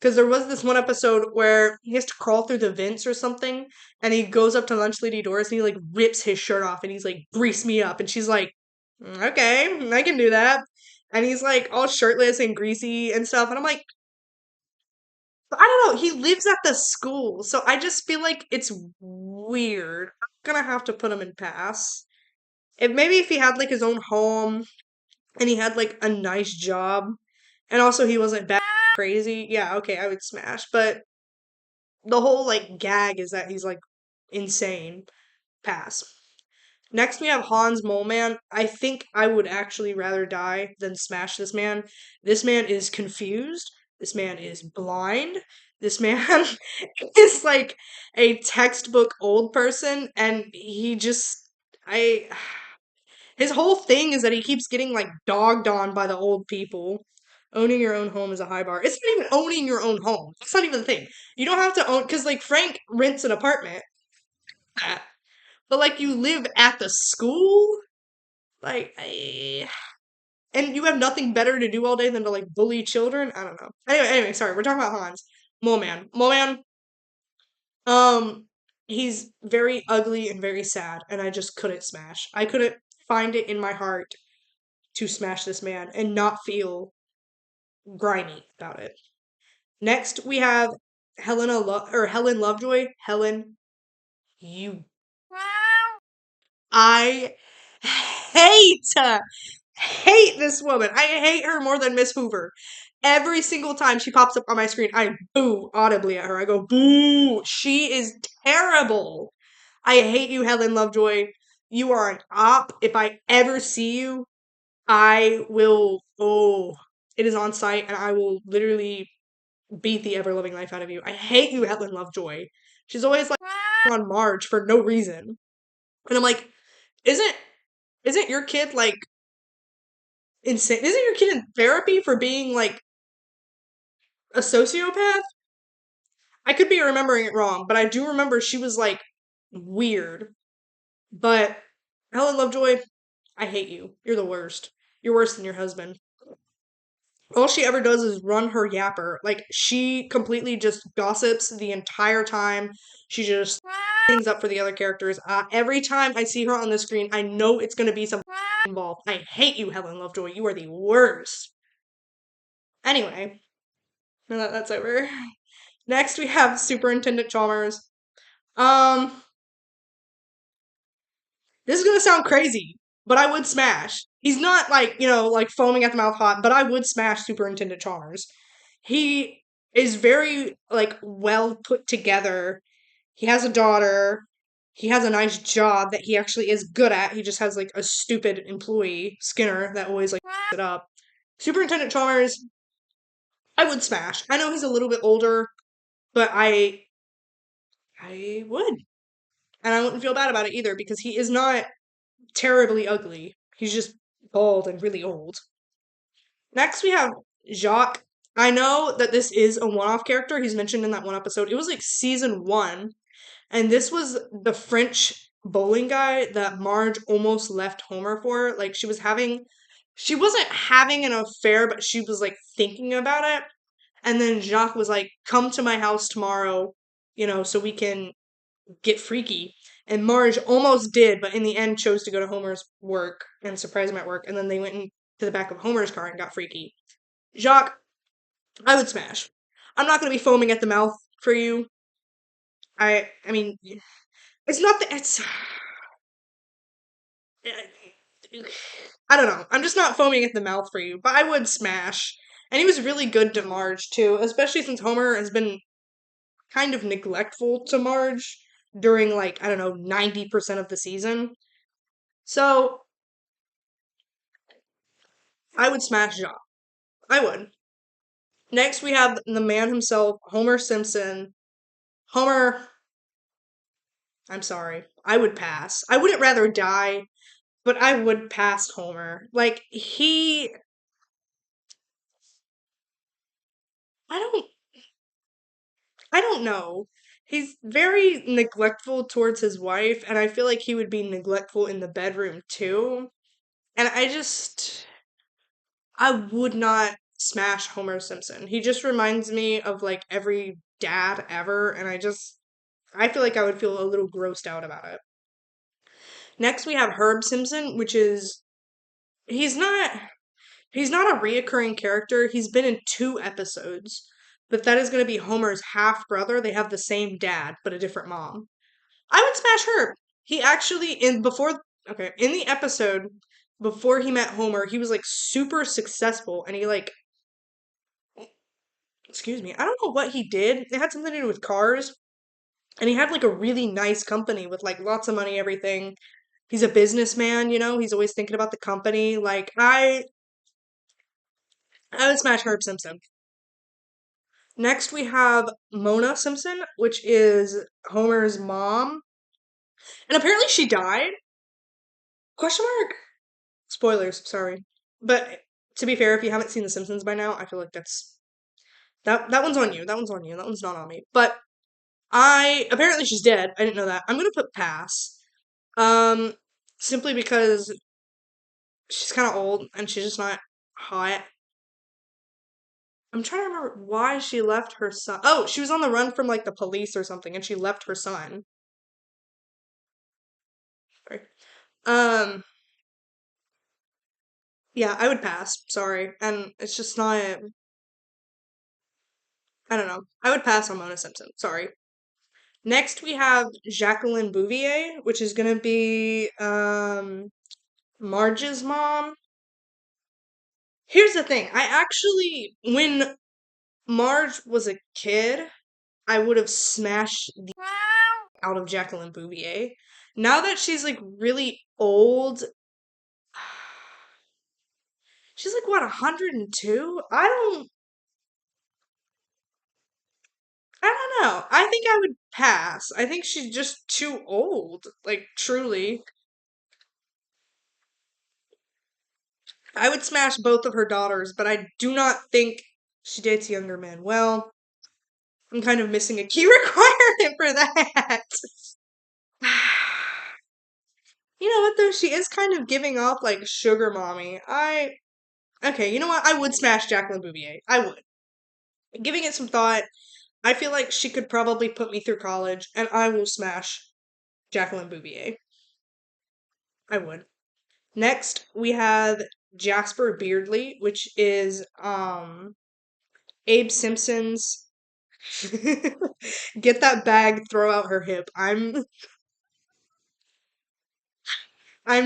Because there was this one episode where he has to crawl through the vents or something, and he goes up to lunch lady Doris and he like rips his shirt off and he's like, "Grease me up," and she's like, Okay, I can do that." And he's like all shirtless and greasy and stuff, and I'm like, I don't know. He lives at the school, so I just feel like it's weird. I'm gonna have to put him in pass. If maybe if he had like his own home and he had like a nice job, and also he wasn't bad crazy, yeah, okay, I would smash. But the whole like gag is that he's like insane. Pass. Next we have Hans Moleman. I think I would actually rather die than smash this man. This man is confused. This man is blind. This man is like a textbook old person and he just I his whole thing is that he keeps getting like dogged on by the old people. Owning your own home is a high bar. It's not even owning your own home. That's not even the thing. You don't have to own because like Frank rents an apartment, but like you live at the school. Like, and you have nothing better to do all day than to like bully children. I don't know. Anyway, sorry. We're talking about Hans. Mole Man. Mole Man. Um, he's very ugly and very sad, and I just couldn't smash. I couldn't find it in my heart to smash this man and not feel grimy about it. Next, we have Helen Lovejoy. Helen, you. I hate this woman. I hate her more than Miss Hoover. Every single time she pops up on my screen, I boo audibly at her. I go, boo. She is terrible. I hate you, Helen Lovejoy. You are an op. If I ever see you, I will, oh, it is on site and I will literally beat the ever loving life out of you. I hate you, Helen Lovejoy. She's always like on Marge for no reason. And I'm like, isn't isn't your kid like insane? Isn't your kid in therapy for being like a sociopath? I could be remembering it wrong, but I do remember she was like weird. But Helen Lovejoy, I hate you. You're the worst. You're worse than your husband. All she ever does is run her yapper. Like she completely just gossips the entire time. She just things up for the other characters. Every time I see her on the screen, I know it's going to be some involved. I hate you, Helen Lovejoy. You are the worst. Anyway, now that that's over. Next, we have Superintendent Chalmers. Um, this is gonna sound crazy, but I would smash. He's not like, like foaming at the mouth hot, but I would smash Superintendent Chalmers. He is very like well put together. He has a daughter. He has a nice job that he actually is good at. He just has like a stupid employee, Skinner, that always like it up. Superintendent Chalmers, I would smash. I know he's a little bit older, but I would. And I wouldn't feel bad about it either because he is not terribly ugly. He's just bald and really old. Next, we have Jacques. I know that this is a one off character. He's mentioned in that one episode. It was like season one, and this was the French bowling guy that Marge almost left Homer for. Like, she wasn't having an affair, but she was like thinking about it. And then Jacques was like, come to my house tomorrow, so we can get freaky. And Marge almost did, but in the end chose to go to Homer's work and surprise him at work. And then they went into the back of Homer's car and got freaky. Jacques, I would smash. I'm not going to be foaming at the mouth for you. I mean, it's not that it's. I don't know. I'm just not foaming at the mouth for you, but I would smash. And he was really good to Marge too, especially since Homer has been kind of neglectful to Marge during like, I don't know, 90% of the season. So I would smash Jacques. I would. Next, we have the man himself, Homer Simpson. Homer, I'm sorry. I would pass. I wouldn't rather die, but I would pass Homer. Like, I don't, I don't know. He's very neglectful towards his wife, and I feel like he would be neglectful in the bedroom too. And I would not smash Homer Simpson. He just reminds me of like every dad ever, and I feel like I would feel a little grossed out about it. Next, we have Herb Simpson, which is he's not he's not a reoccurring character. He's been in two episodes, but that is going to be Homer's half brother. They have the same dad, but a different mom. I would smash Herb. He actually in the episode before he met Homer, he was like super successful, and he like excuse me, I don't know what he did. It had something to do with cars, and he had like a really nice company with like lots of money, everything. He's a businessman, he's always thinking about the company. Like I would smash Herb Simpson. Next we have Mona Simpson, which is Homer's mom. And apparently she died. Question mark? Spoilers, sorry. But to be fair, if you haven't seen The Simpsons by now, I feel like that one's on you. That one's on you. That one's not on me. But I apparently she's dead. I didn't know that. I'm gonna put pass. Um, simply because she's kind of old and she's just not hot. I'm trying to remember why she left her son. Oh, she was on the run from like the police or something, and she left her son. Sorry. Um, yeah, I would pass. Sorry, and it's just not. I don't know. I would pass on Mona Simpson. Sorry. Next, we have Jacqueline Bouvier, which is gonna be Marge's mom. Here's the thing. I actually, when Marge was a kid, I would have smashed the out of Jacqueline Bouvier. Now that she's like really old, she's like what 102? I don't know. I think I would pass. I think she's just too old. Like truly. I would smash both of her daughters, but I do not think she dates younger men. Well, I'm kind of missing a key requirement for that. You know what though? She is kind of giving off like sugar mommy. Okay, you know what? I would smash Jacqueline Bouvier. I would. Giving it some thought, I feel like she could probably put me through college, and I will smash Jacqueline Bouvier. I would. Next, we have Jasper Beardley, which is Abe Simpson's. Get that bag, throw out her hip. I'm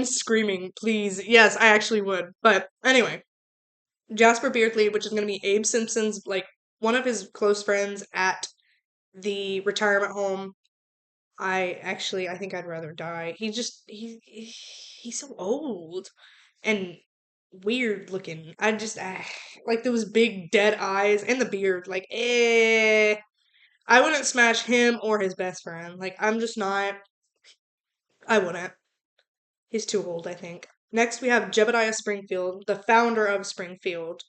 screaming, please. Yes, I actually would. But anyway, Jasper Beardley, which is gonna be Abe Simpson's like one of his close friends at the retirement home. I think I'd rather die. He's so old and weird looking. Like those big dead eyes and the beard. Like I wouldn't smash him or his best friend. Like I'm just not. I wouldn't. He's too old, I think. Next we have Jebediah Springfield, the founder of Springfield.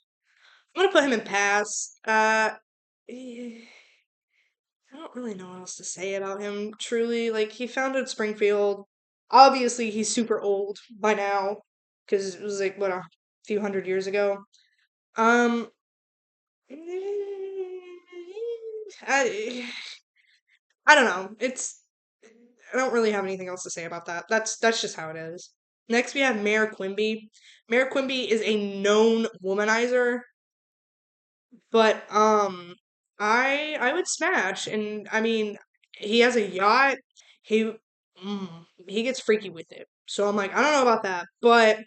I'm gonna put him in pass. Eh, I don't really know what else to say about him, truly. Like, he founded Springfield. Obviously, he's super old by now, because it was like, what, a few hundred years ago. Um, I, I don't know. I don't really have anything else to say about that. That's just how it is. Next, we have Mayor Quimby. Mayor Quimby is a known womanizer, but I would smash, and I mean, he has a yacht. He he gets freaky with it. So I'm like, I don't know about that, but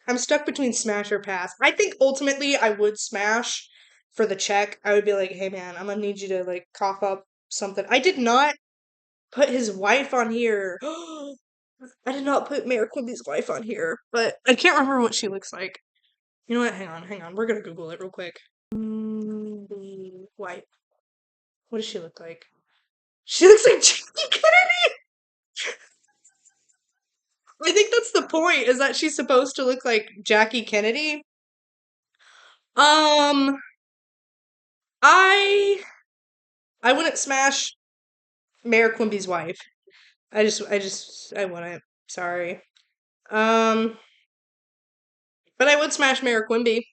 I'm stuck between smash or pass. I think ultimately I would smash for the check. I would be like, hey man, I'm gonna need you to like cough up something. I did not put his wife on here. I did not put Mayor Quimby's wife on here, but I can't remember what she looks like. You know what? Hang on. We're gonna Google it real quick. Wife. What does she look like? She looks like Jackie Kennedy. I think that's the point, is that she's supposed to look like Jackie Kennedy. Um, I I wouldn't smash Mayor Quimby's wife. I wouldn't. Sorry. Um, but I would smash Mayor Quimby,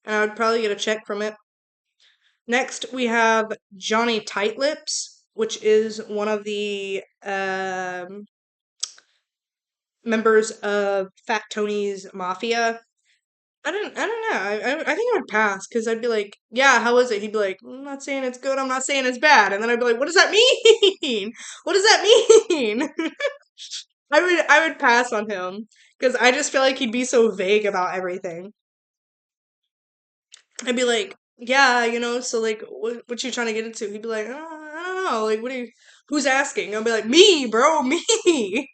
and I would probably get a check from it. Next, we have Johnny Tightlips, which is one of the members of Fat Tony's Mafia. I don't know. I think I would pass because I'd be like, yeah, how is it? He'd be like, I'm not saying it's good. I'm not saying it's bad. And then I'd be like, what does that mean? What does that mean? I would pass on him because I just feel like he'd be so vague about everything. I'd be like, yeah, so like, what you trying to get into? He'd be like, I don't know. Like, who's asking? I'd be like, me, bro, me.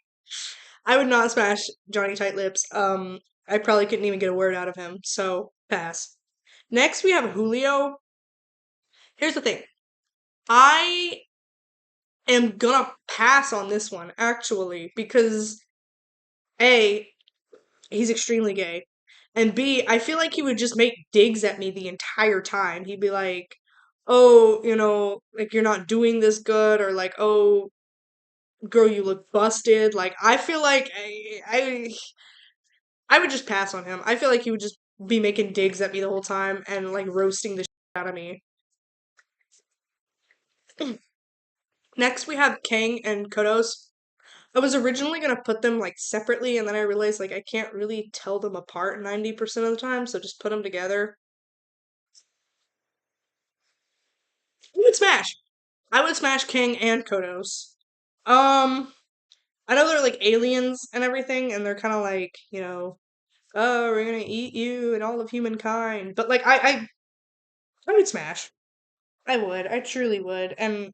I would not smash Johnny Tight Lips. I probably couldn't even get a word out of him, so pass. Next, we have Julio. Here's the thing. I am gonna pass on this one, actually, because A, he's extremely gay. And B, I feel like he would just make digs at me the entire time. He'd be like, oh, like you're not doing this good, or like, oh, girl, you look busted. Like, I feel like I would just pass on him. I feel like he would just be making digs at me the whole time and like roasting the shit out of me. Next, we have Kang and Kodos. I was originally gonna put them like separately, and then I realized like I can't really tell them apart 90% of the time, so just put them together. I would smash. I would smash King and Kodos. Um, I know they're like aliens and everything, and they're kind of like, oh, we're gonna eat you and all of humankind. But like, I would smash. I would. I truly would. And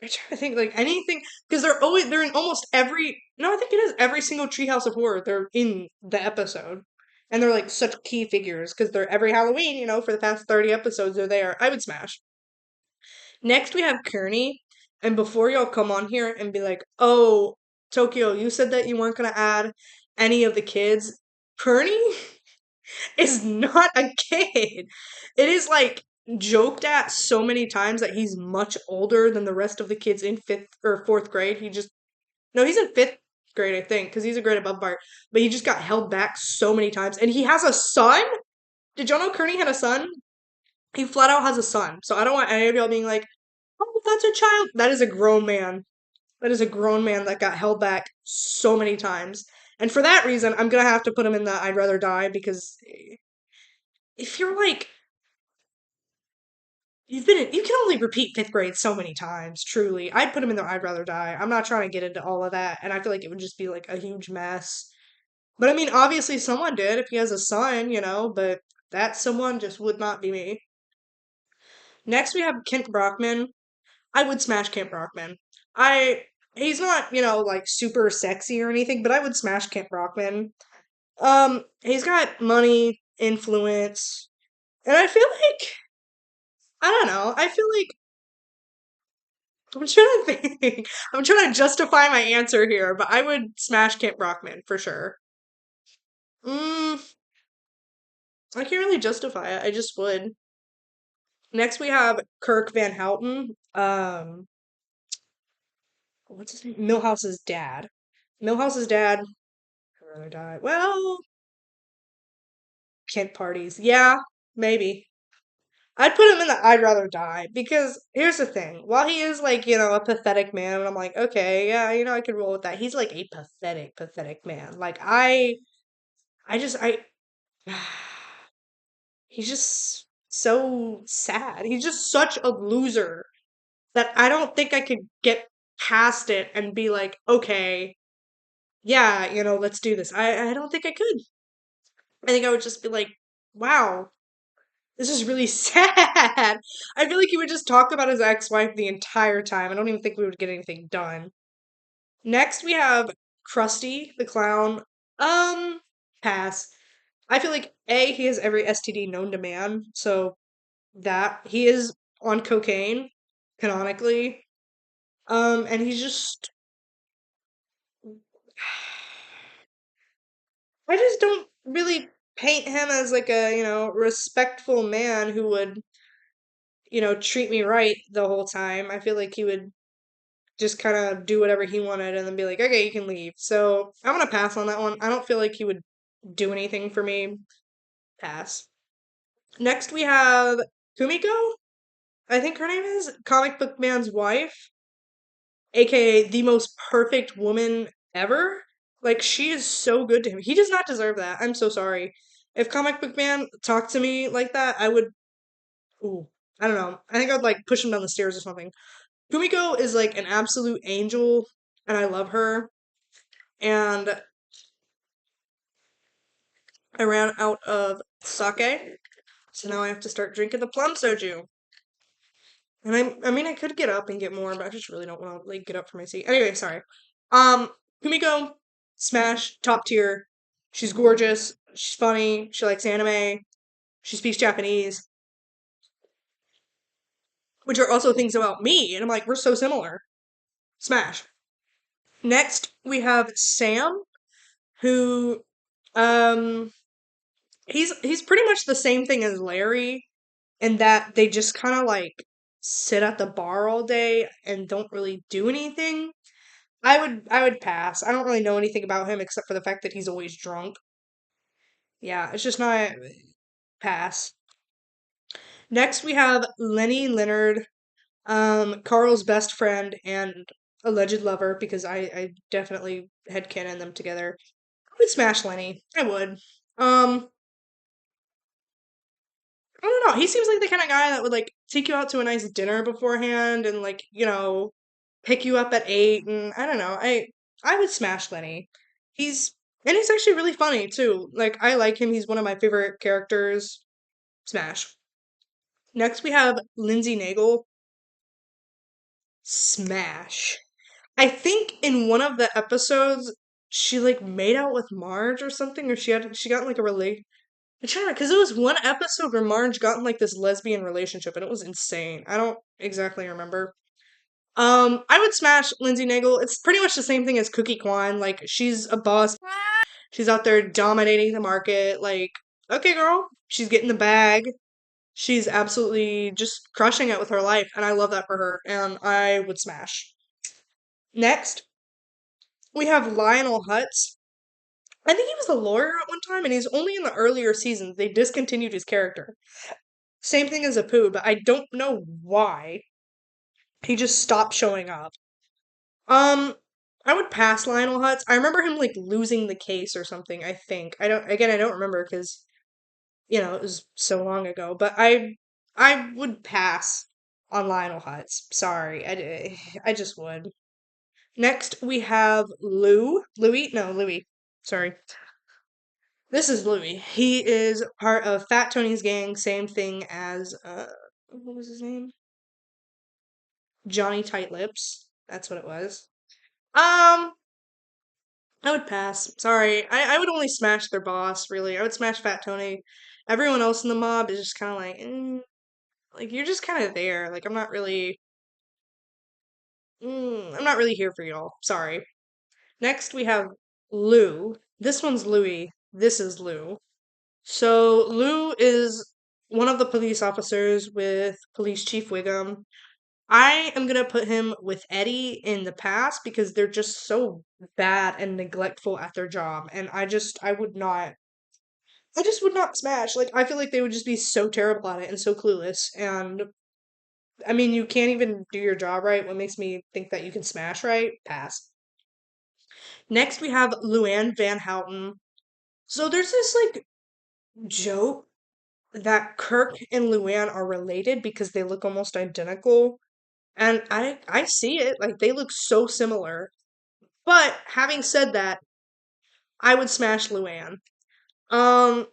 I try to think like anything because they're in almost every no, I think it is every single Treehouse of Horror. They're in the episode, and they're like such key figures because they're every Halloween. For the past 30 episodes, they're there. I would smash. Next, we have Kearney, and before y'all come on here and be like, "Oh, Tokyo, you said that you weren't gonna add any of the kids." Kearney is not a kid. It is like joked at so many times that he's much older than the rest of the kids in fifth or fourth grade. No, he's in fifth grade, I think, because he's a grade above Bart. But he just got held back so many times. And he has a son? Did y'all know Kearney had a son? He flat out has a son. So I don't want any of y'all being like, oh, that's a child. That is a grown man. That is a grown man that got held back so many times. And for that reason, I'm gonna have to put him in the I'd rather die because if you're like you can only repeat fifth grade so many times, truly. I'd put him in the I'd rather die. I'm not trying to get into all of that, and I feel like it would just be like a huge mess. But I mean, obviously someone did if he has a son, but that someone just would not be me. Next we have Kent Brockman. I would smash Kent Brockman. I he's not, like super sexy or anything, but I would smash Kent Brockman. He's got money, influence, and I feel like I don't know. I feel like I'm trying to think. I'm trying to justify my answer here, but I would smash Kent Brockman for sure. Mm, I can't really justify it. I just would. Next we have Kirk Van Houten. What's his name? Millhouse's dad. Millhouse's dad. I'd rather die. Well, Kent parties. Yeah, maybe. I'd put him in the I'd rather die because here's the thing. While he is like, a pathetic man, and I'm like, okay, yeah, I could roll with that. He's like a pathetic, pathetic man. Like I just I he's just so sad. He's just such a loser that I don't think I could get past it and be like, okay, yeah, let's do this. I don't think I could. I think I would just be like, wow, this is really sad. I feel like he would just talk about his ex-wife the entire time. I don't even think we would get anything done. Next, we have Krusty the Clown. Um, pass. I feel like A, he has every STD known to man, so that he is on cocaine, canonically. And he's just I just don't really paint him as like a, respectful man who would, treat me right the whole time. I feel like he would just kind of do whatever he wanted and then be like, okay, you can leave. So I'm gonna pass on that one. I don't feel like he would do anything for me. Pass. Next we have Kumiko. I think her name is Comic Book Man's wife, aka the most perfect woman ever. Like she is so good to him. He does not deserve that. I'm so sorry. If Comic Book Man talked to me like that, I would. Ooh, I don't know. I think I'd like push him down the stairs or something. Kumiko is like an absolute angel, and I love her. And I ran out of sake, so now I have to start drinking the plum soju. And I mean, I could get up and get more, but I just really don't want to like get up from my seat. Anyway, sorry. Um, Kumiko, smash, top tier. She's gorgeous. She's funny. She likes anime. She speaks Japanese, which are also things about me. And I'm like, we're so similar. Smash. Next, we have Sam, who, um, he's pretty much the same thing as Larry in that they just kind of like sit at the bar all day and don't really do anything. I would pass. I don't really know anything about him except for the fact that he's always drunk. Yeah, it's just not pass. Next we have Lenny Leonard, Carl's best friend and alleged lover because I definitely headcanon them together. I would smash Lenny. I would. I don't know. He seems like the kind of guy that would like take you out to a nice dinner beforehand and like, pick you up at 8 and I don't know. I would smash Lenny. He's and he's actually really funny too. Like I like him. He's one of my favorite characters. Smash. Next we have Lindsay Nagel. Smash. I think in one of the episodes she like made out with Marge or something or she got in, like a relate. I'm trying to, because it was one episode where Marge got in like this lesbian relationship and it was insane. I don't exactly remember. I would smash Lindsay Nagel. It's pretty much the same thing as Cookie Kwan. Like, she's a boss. She's out there dominating the market. Like, okay, girl, she's getting the bag. She's absolutely just crushing it with her life, and I love that for her. And I would smash. Next, we have Lionel Hutz. I think he was a lawyer at one time, and he's only in the earlier seasons. They discontinued his character. Same thing as Apu, but I don't know why. He just stopped showing up. Um, I would pass Lionel Hutz. I remember him like losing the case or something, I think. I don't remember because, it was so long ago, but I would pass on Lionel Hutz. Sorry, I just would. Next, we have Louis? No, Louis. Sorry. This is Louis. He is part of Fat Tony's gang, same thing as, what was his name? Johnny Tight Lips. That's what it was. Um, I would pass. Sorry. I would only smash their boss, really. I would smash Fat Tony. Everyone else in the mob is just kind of like, like, you're just kind of there. Like, I'm not really here for y'all. Sorry. Next, we have Lou. This one's Louis. This is Lou. So Lou is one of the police officers with Police Chief Wiggum. I am gonna put him with Eddie in the past because they're just so bad and neglectful at their job, and I just would not smash. Like I feel like they would just be so terrible at it and so clueless. And I mean, you can't even do your job right. What makes me think that you can smash right? Pass. Next, we have Luann Van Houten. So there's this like joke that Kirk and Luann are related because they look almost identical. And I see it, like they look so similar. But having said that, I would smash Luann. Um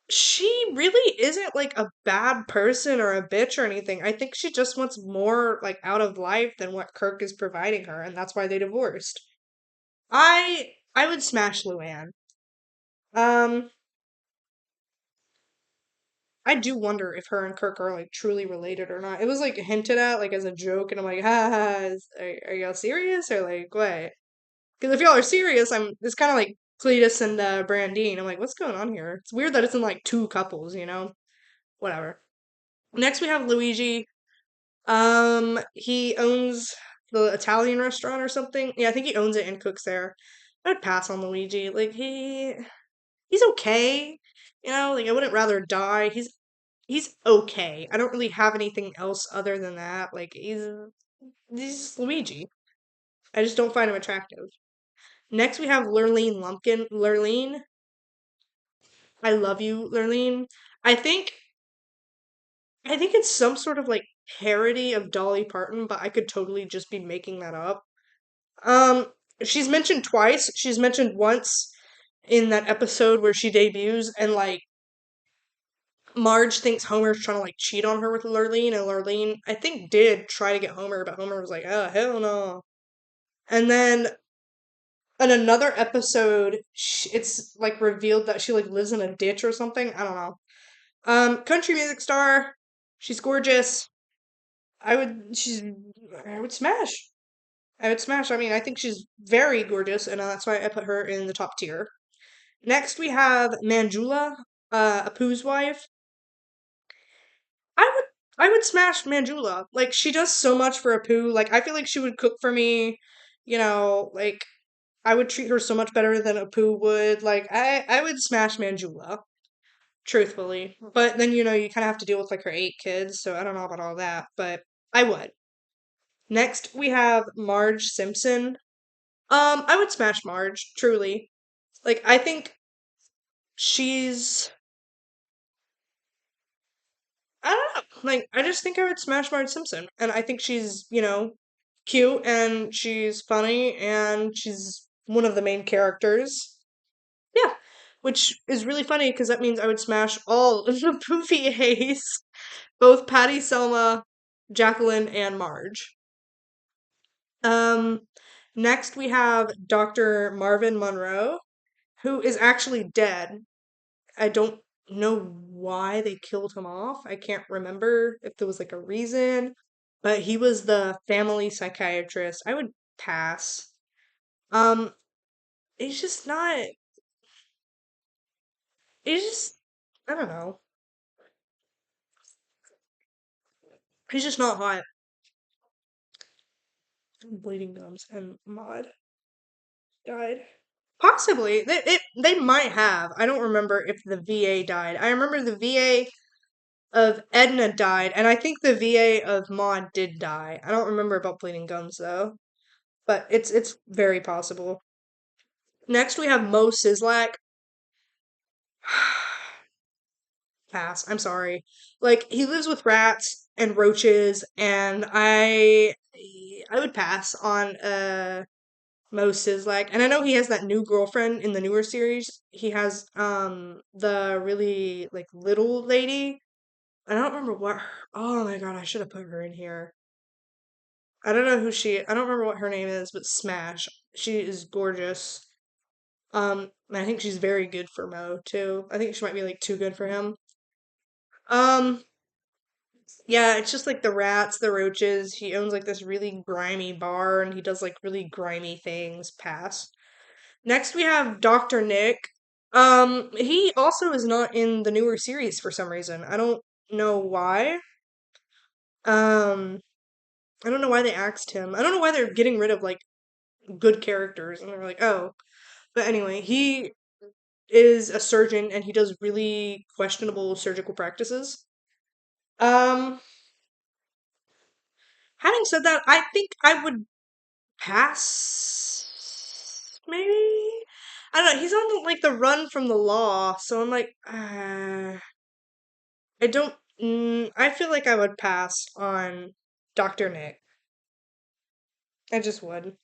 she really isn't like a bad person or a bitch or anything. I think she just wants more like out of life than what Kirk is providing her, and that's why they divorced. I would smash Luann. Um I do wonder if her and Kirk are like truly related or not. It was like hinted at like as a joke, and I'm like, ha ha, ha, are y'all serious or like what? Because if y'all are serious, it's kind of like Cletus and Brandine. I'm like, what's going on here? It's weird that it's in like two couples, you know? Whatever. Next we have Luigi. He owns the Italian restaurant or something. Yeah, I think he owns it and cooks there. I'd pass on Luigi. Like he's okay. You know, like I wouldn't rather die. He's okay. I don't really have anything else other than that. Like he's Luigi. I just don't find him attractive. Next we have Lurleen Lumpkin. Lurleen, I love you, Lurleen. I think I think it's some sort of like parody of Dolly Parton, but I could totally just be making that up. Um, she's mentioned twice. She's mentioned once in that episode where she debuts, and like Marge thinks Homer's trying to like cheat on her with Lurleen, and Lurleen I think did try to get Homer, but Homer was like, "Oh hell no." And then in another episode, it's like revealed that she like lives in a ditch or something. I don't know. Country music star. She's gorgeous. I would smash. I would smash. I mean, I think she's very gorgeous, and that's why I put her in the top tier. Next, we have Manjula, Apu's wife. I would, I would smash Manjula. Like, she does so much for Apu. Like, I feel like she would cook for me. You know, like, I would treat her so much better than Apu would. Like, I would smash Manjula, truthfully. But then, you know, you kind of have to deal with, like, her 8 kids, so I don't know about all that, but I would. Next, we have Marge Simpson. I would smash Marge, truly. Like, I think she's. I don't know. Like, I just think I would smash Marge Simpson. And I think she's, you know, cute and she's funny and she's one of the main characters. Yeah. Which is really funny because that means I would smash all of the Bouviers, both Patty, Selma, Jacqueline, and Marge. Um, Next we have Dr. Marvin Monroe, who is actually dead. I don't know why they killed him off. I can't remember if there was like a reason, but he was the family psychiatrist. I would pass. Um, he's just not. He's just. I don't know. He's just not hot. Bleeding gums and Maud died. Possibly. They might have. I don't remember if the VA died. I remember the VA of Edna died, and I think the VA of Maud did die. I don't remember about bleeding gums though, but it's very possible. Next we have Mo Sizlak. pass. I'm sorry. Like he lives with rats and roaches, and I would pass on most is like, and I know he has that new girlfriend in the newer series. He has the really like little lady. I don't remember what her, oh my god, I should have put her in here. I don't know who she I don't remember what her name is, but Smash. She is gorgeous. And I think she's very good for Mo too. I think she might be like too good for him. Um, yeah, it's just like the rats, the roaches. He owns like this really grimy bar and he does like really grimy things. Pass. Next we have Dr. Nick. He also is not in the newer series for some reason. I don't know why. Um, I don't know why they axed him. I don't know why they're getting rid of like good characters and they're like, oh. But anyway, he is a surgeon and he does really questionable surgical practices. Um, Having said that, I think I would pass. Maybe I don't know. He's on like the run from the law, so I'm like, I don't. I feel like I would pass on Doctor Nick. I just would.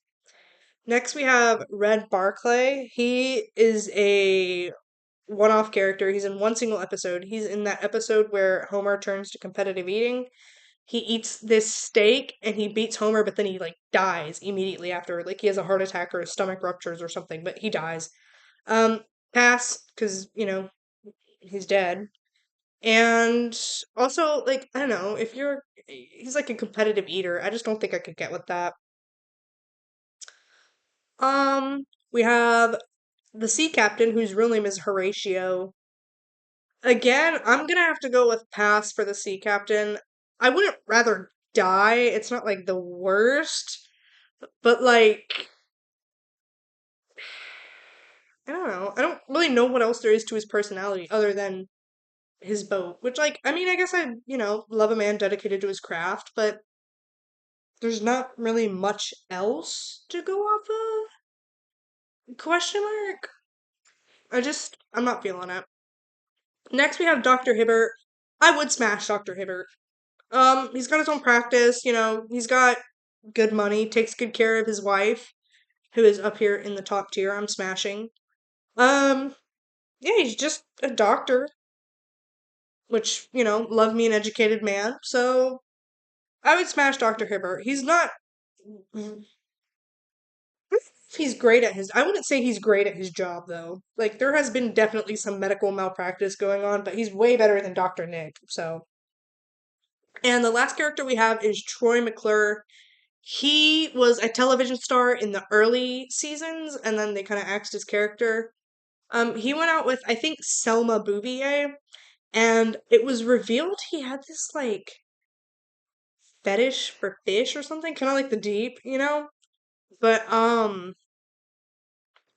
Next, we have Red Barclay. He is a one-off character. He's in one single episode. He's in that episode where Homer turns to competitive eating. He eats this steak and he beats Homer, but then he like dies immediately after. Like he has a heart attack or his stomach ruptures or something, but he dies. Um, Pass because he's dead. And also, like I don't know if he's like a competitive eater. I just don't think I could get with that. We have the sea captain whose real name is Horatio. Again, I'm gonna have to go with pass for the sea captain. I wouldn't rather die. It's not like the worst, but like I don't know. I don't really know what else there is to his personality other than his boat. Which like I mean, I guess I love a man dedicated to his craft, but there's not really much else to go off of. Question mark? I'm not feeling it. Next we have Dr. Hibbert. I would smash Dr. Hibbert. He's got his own practice, he's got good money, takes good care of his wife, who is up here in the top tier. I'm smashing. Um, yeah, he's just a doctor, which, love me an educated man. So I would smash Dr. Hibbert. He's not he's great at his I wouldn't say he's great at his job though. Like there has been definitely some medical malpractice going on, but he's way better than Dr. Nick. So and the last character we have is Troy McClure. He was a television star in the early seasons, and then they kind of axed his character. He went out with I think Selma Bouvier, and it was revealed he had this like fetish for fish or something, kind of like the deep. But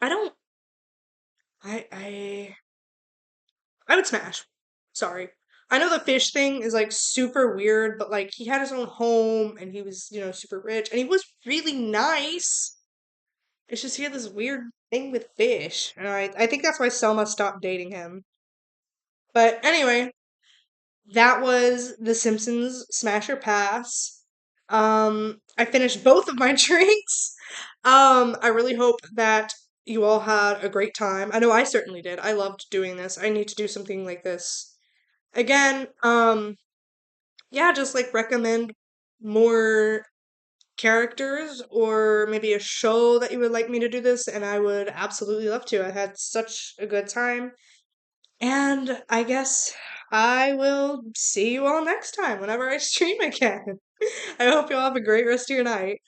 I don't. I would smash. Sorry. I know the fish thing is like super weird, but like he had his own home and he was super rich and he was really nice. It's just he had this weird thing with fish, and I think that's why Selma stopped dating him. But anyway, that was The Simpsons Smash or Pass. I finished both of my drinks. I really hope that you all had a great time. I know I certainly did. I loved doing this. I need to do something like this again. Yeah, just like recommend more characters or maybe a show that you would like me to do this, and I would absolutely love to. I had such a good time. And I guess I will see you all next time whenever I stream again. I hope you all have a great rest of your night.